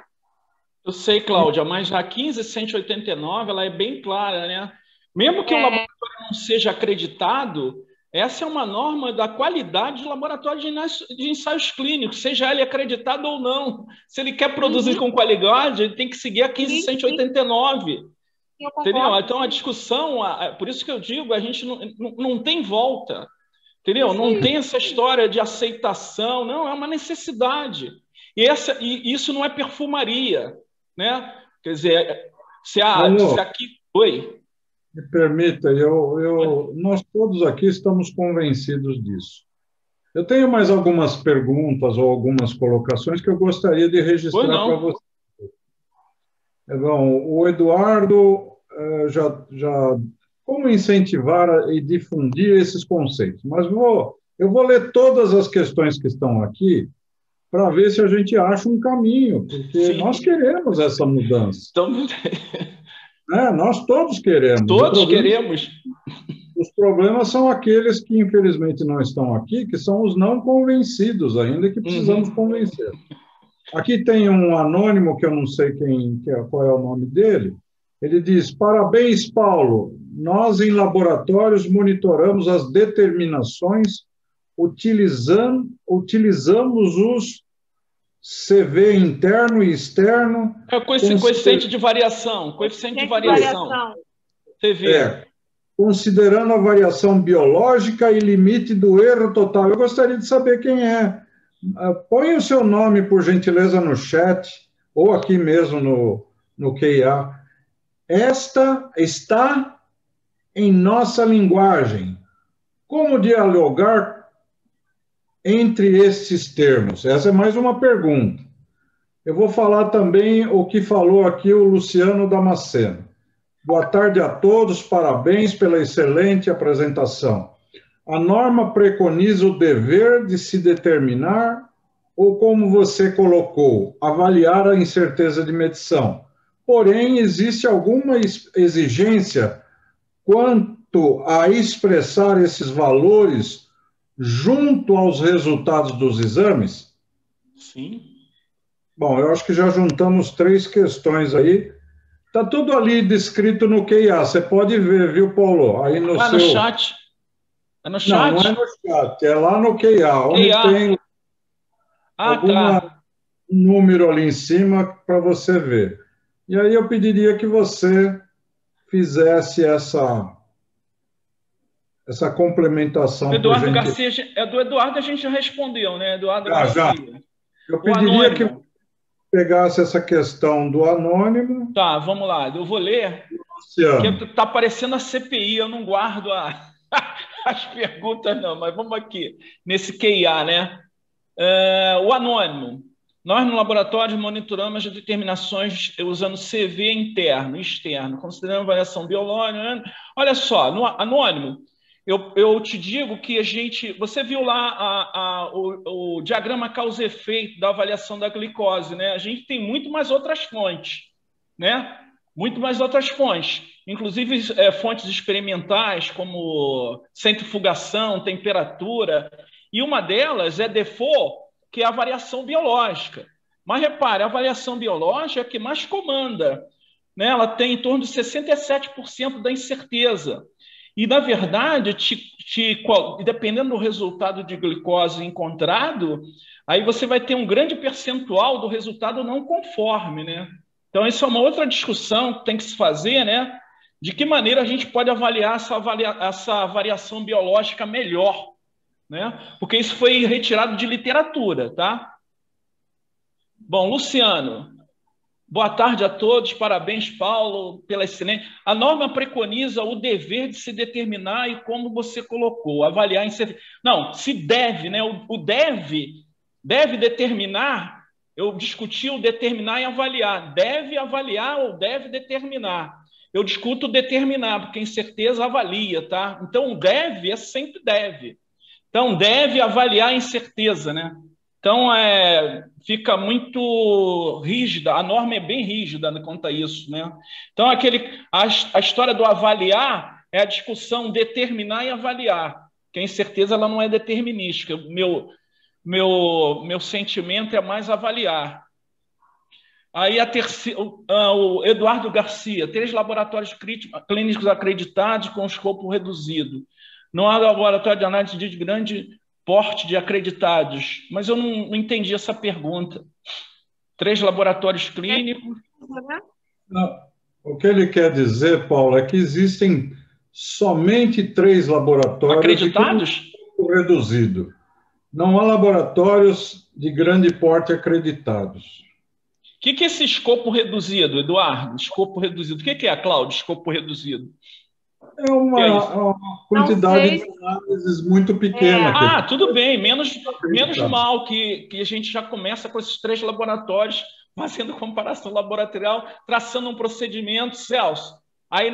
Eu sei, Cláudia, mas a 15.189, ela é bem clara, né? Mesmo que o laboratório não seja acreditado, essa é uma norma da qualidade de laboratório de ensaios clínicos, seja ele acreditado ou não. Se ele quer produzir com qualidade, ele tem que seguir a 15.189. Entendeu? Então, a discussão, por isso que eu digo, a gente não tem volta. Entendeu? Não tem essa história de aceitação, não, é uma necessidade. E isso não é perfumaria, né? Quer dizer, se aqui... Oi? Me permita, nós todos aqui estamos convencidos disso. Eu tenho mais algumas perguntas ou algumas colocações que eu gostaria de registrar para você. Bom, o Eduardo já como incentivar e difundir esses conceitos, mas eu vou ler todas as questões que estão aqui para ver se a gente acha um caminho, porque nós queremos essa mudança. Nós todos queremos. Todos queremos. Os problemas são aqueles que, infelizmente, não estão aqui, que são os não convencidos ainda, que precisamos convencer. Aqui tem um anônimo, que eu não sei qual é o nome dele. Ele diz: parabéns, Paulo. Nós, em laboratórios, monitoramos as determinações, utilizamos os CV interno e externo. Coeficiente de variação. Coeficiente de variação. CV. Considerando a variação biológica e limite do erro total. Eu gostaria de saber quem é. Põe o seu nome, por gentileza, no chat, ou aqui mesmo no QIA. Esta está em nossa linguagem. Como dialogar entre esses termos? Essa é mais uma pergunta. Eu vou falar também o que falou aqui o Luciano Damasceno. Boa tarde a todos, parabéns pela excelente apresentação. A norma preconiza o dever de se determinar ou, como você colocou, avaliar a incerteza de medição. Porém, existe alguma exigência quanto a expressar esses valores junto aos resultados dos exames? Sim. Bom, eu acho que já juntamos 3 questões aí. Está tudo ali descrito no QIA. Você pode ver, viu, Paulo? Aí no no chat. É no chat? Não, não é no chat, é lá no QIA, onde tem número ali em cima para você ver. E aí eu pediria que você fizesse essa complementação. Eduardo Garcia, do Eduardo a gente já respondeu, né? Eduardo Garcia. Eu pediria que você pegasse essa questão do anônimo. Tá, vamos lá, eu vou ler. Porque está parecendo a CPI, eu não guardo as perguntas, não, mas vamos aqui, nesse QIA, né? O anônimo. Nós, no laboratório, monitoramos as determinações usando CV interno e externo, considerando variação biológica. Olha só, no anônimo, eu te digo que a gente... Você viu lá o diagrama causa-efeito da avaliação da glicose, né? A gente tem muito mais outras fontes, né? Muito mais outras fontes, inclusive fontes experimentais, como centrifugação, temperatura, e uma delas é Default, que é a variação biológica. Mas repare, a variação biológica é a que mais comanda, né? Ela tem em torno de 67% da incerteza. E, na verdade, dependendo do resultado de glicose encontrado, aí você vai ter um grande percentual do resultado não conforme, né? Então, isso é uma outra discussão que tem que se fazer, né? De que maneira a gente pode avaliar essa variação biológica melhor, né? Porque isso foi retirado de literatura, tá? Bom, Luciano, boa tarde a todos, parabéns, Paulo, pela excelente... A norma preconiza o dever de se determinar e, como você colocou, avaliar... Não, se deve, né? O deve determinar... Eu discuti o determinar e avaliar. Deve avaliar ou deve determinar. Eu discuto determinar, porque incerteza avalia, tá? Então, o deve é sempre deve. Então, deve avaliar a incerteza, né? Então, fica muito rígida, a norma é bem rígida quanto a isso, né? Então, a história do avaliar é a discussão determinar e avaliar, que a incerteza ela não é determinística. Meu sentimento é mais avaliar. Aí o Eduardo Garcia, 3 laboratórios clínicos acreditados com escopo reduzido. Não há laboratório de análise de grande porte de acreditados. Mas eu não entendi essa pergunta. 3 laboratórios clínicos... Não, o que ele quer dizer, Paulo, é que existem somente 3 laboratórios acreditados? Com reduzido. Não há laboratórios de grande porte acreditados. O que é esse escopo reduzido, Eduardo? Escopo reduzido. O que é, Cláudio, escopo reduzido? É uma quantidade de análises muito pequena. Tudo bem. Menos mal que a gente já começa com esses 3 laboratórios, fazendo comparação laboratorial, traçando um procedimento, Celso. Aí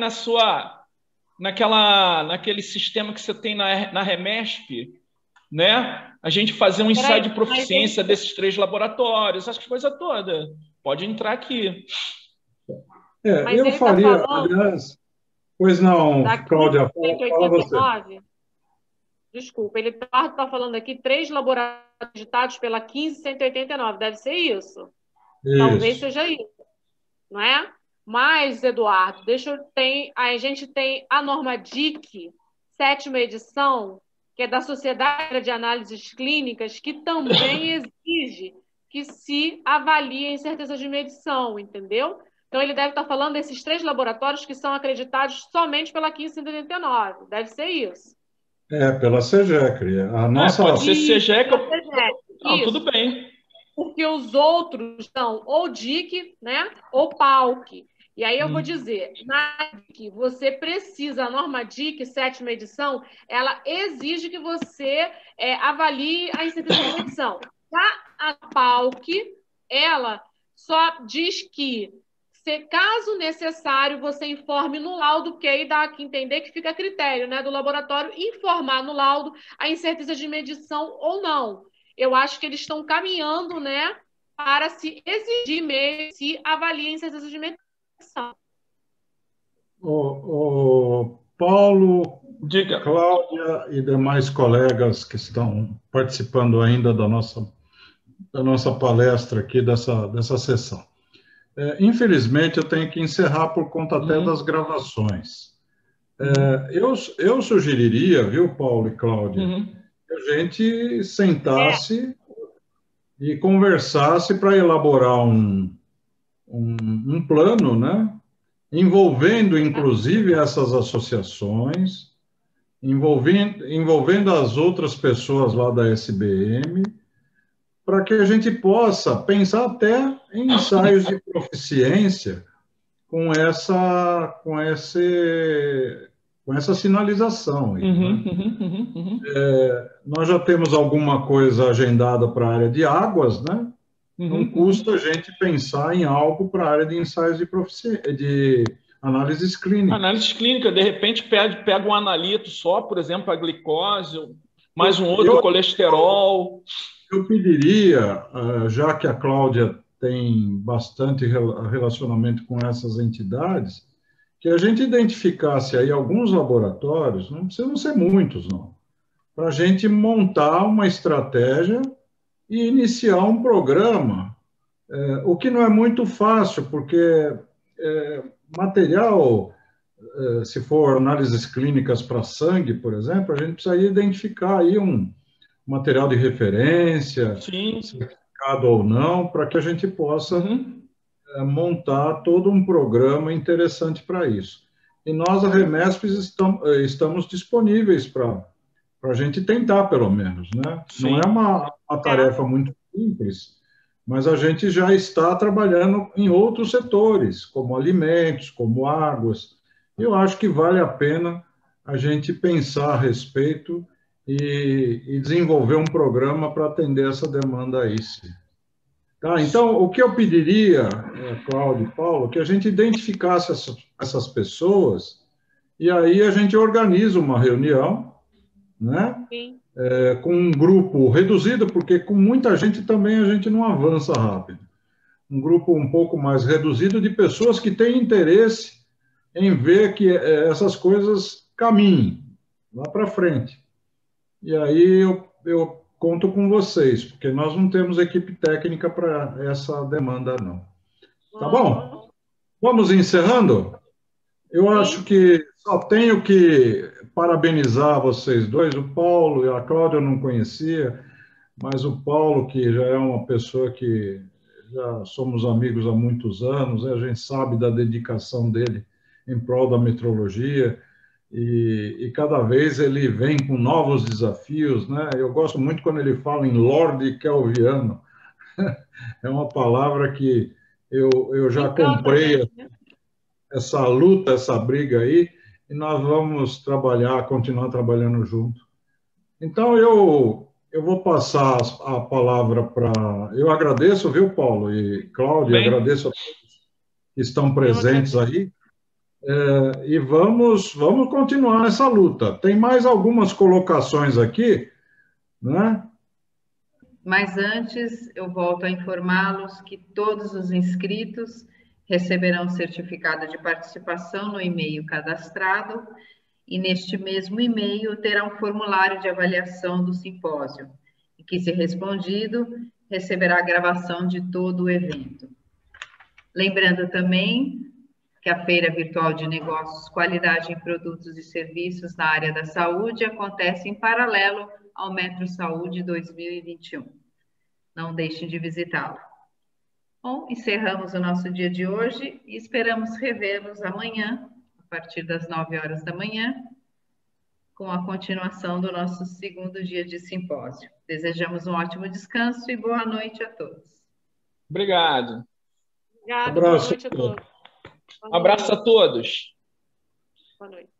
naquele sistema que você tem na Remesp, né? A gente fazer um ensaio de proficiência desses 3 laboratórios, essas coisas todas. Pode entrar aqui. Eu faria, aliás... Pois não, Cláudia, fala você. Desculpa, ele está falando aqui 3 laboratórios acreditados pela 15189. Deve ser isso? Talvez seja isso, não é? Mas, Eduardo, a gente tem a norma DIC, 7ª edição, que é da Sociedade de Análises Clínicas, que também exige que se avalie a incerteza de medição, entendeu? Então, ele deve estar falando desses 3 laboratórios que são acreditados somente pela 15189. Deve ser isso. Pela CEGECRE. Pode ser CEGEC. Não, tudo bem. Porque os outros são ou DIC, né, ou PALC. E aí eu vou dizer, na DIC, você precisa, a norma DIC, 7ª edição, ela exige que você avalie a incerteza de medição. Já a PALC, ela só diz que, se caso necessário, você informe no laudo, que aí dá que entender que fica a critério, né, do laboratório informar no laudo a incerteza de medição ou não. Eu acho que eles estão caminhando, né, para se exigir mesmo, se avalia a incerteza de medição. O Paulo, Diga. Cláudia e demais colegas que estão participando ainda da nossa palestra aqui, dessa sessão. Infelizmente, eu tenho que encerrar por conta até das gravações. Eu sugeriria, viu, Paulo e Cláudia, que a gente sentasse e conversasse para elaborar um plano, né? Envolvendo, inclusive, essas associações, envolvendo as outras pessoas lá da SBM, para que a gente possa pensar até em ensaios de proficiência com essa sinalização aí, né? Nós já temos alguma coisa agendada para a área de águas, né? Não custa a gente pensar em algo para a área de ensaios de análises clínicas. Análise clínica, de repente pega um analito só, por exemplo, a glicose, mais um outro colesterol. Eu pediria, já que a Cláudia tem bastante relacionamento com essas entidades, que a gente identificasse aí alguns laboratórios, não precisam ser muitos, não, para a gente montar uma estratégia e iniciar um programa, o que não é muito fácil, porque material, se for análises clínicas para sangue, por exemplo, a gente precisaria identificar aí um material de referência, certificado ou não, para que a gente possa montar todo um programa interessante para isso. E nós, a Remesp, estamos disponíveis para a gente tentar, pelo menos, né? Não é uma tarefa muito simples, mas a gente já está trabalhando em outros setores, como alimentos, como águas. Eu acho que vale a pena a gente pensar a respeito e desenvolver um programa para atender essa demanda aí, sim. Tá, então, o que eu pediria, Cláudio e Paulo, que a gente identificasse essas pessoas e aí a gente organiza uma reunião, né? Com um grupo reduzido, porque com muita gente também a gente não avança rápido. Um grupo um pouco mais reduzido de pessoas que têm interesse em ver que essas coisas caminhem lá para frente. E aí eu conto com vocês, porque nós não temos equipe técnica para essa demanda, não. Tá bom? Vamos encerrando? Eu acho que só tenho que parabenizar vocês dois. O Paulo e a Cláudia eu não conhecia, mas o Paulo, que já é uma pessoa que já somos amigos há muitos anos, a gente sabe da dedicação dele em prol da metrologia, e cada vez ele vem com novos desafios, né? Eu gosto muito quando ele fala em Lorde Kelviano. É uma palavra que eu já comprei essa luta, essa briga aí, e nós vamos continuar trabalhando junto. Então, eu vou passar a palavra para... Eu agradeço, viu, Paulo e Cláudia, agradeço a todos que estão presentes aí. E vamos continuar essa luta. Tem mais algumas colocações aqui, né? Mas antes, eu volto a informá-los que todos os inscritos receberão certificado de participação no e-mail cadastrado e neste mesmo e-mail terá um formulário de avaliação do simpósio, e que, se respondido, receberá a gravação de todo o evento. Lembrando também que a Feira Virtual de Negócios, Qualidade em Produtos e Serviços na área da saúde acontece em paralelo ao Metro Saúde 2021. Não deixem de visitá-lo. Bom, encerramos o nosso dia de hoje e esperamos revê-los amanhã, a partir das 9 horas da manhã, com a continuação do nosso segundo dia de simpósio. Desejamos um ótimo descanso e boa noite a todos. Obrigado. Obrigada, boa noite a todos. Abraço a todos. Boa noite.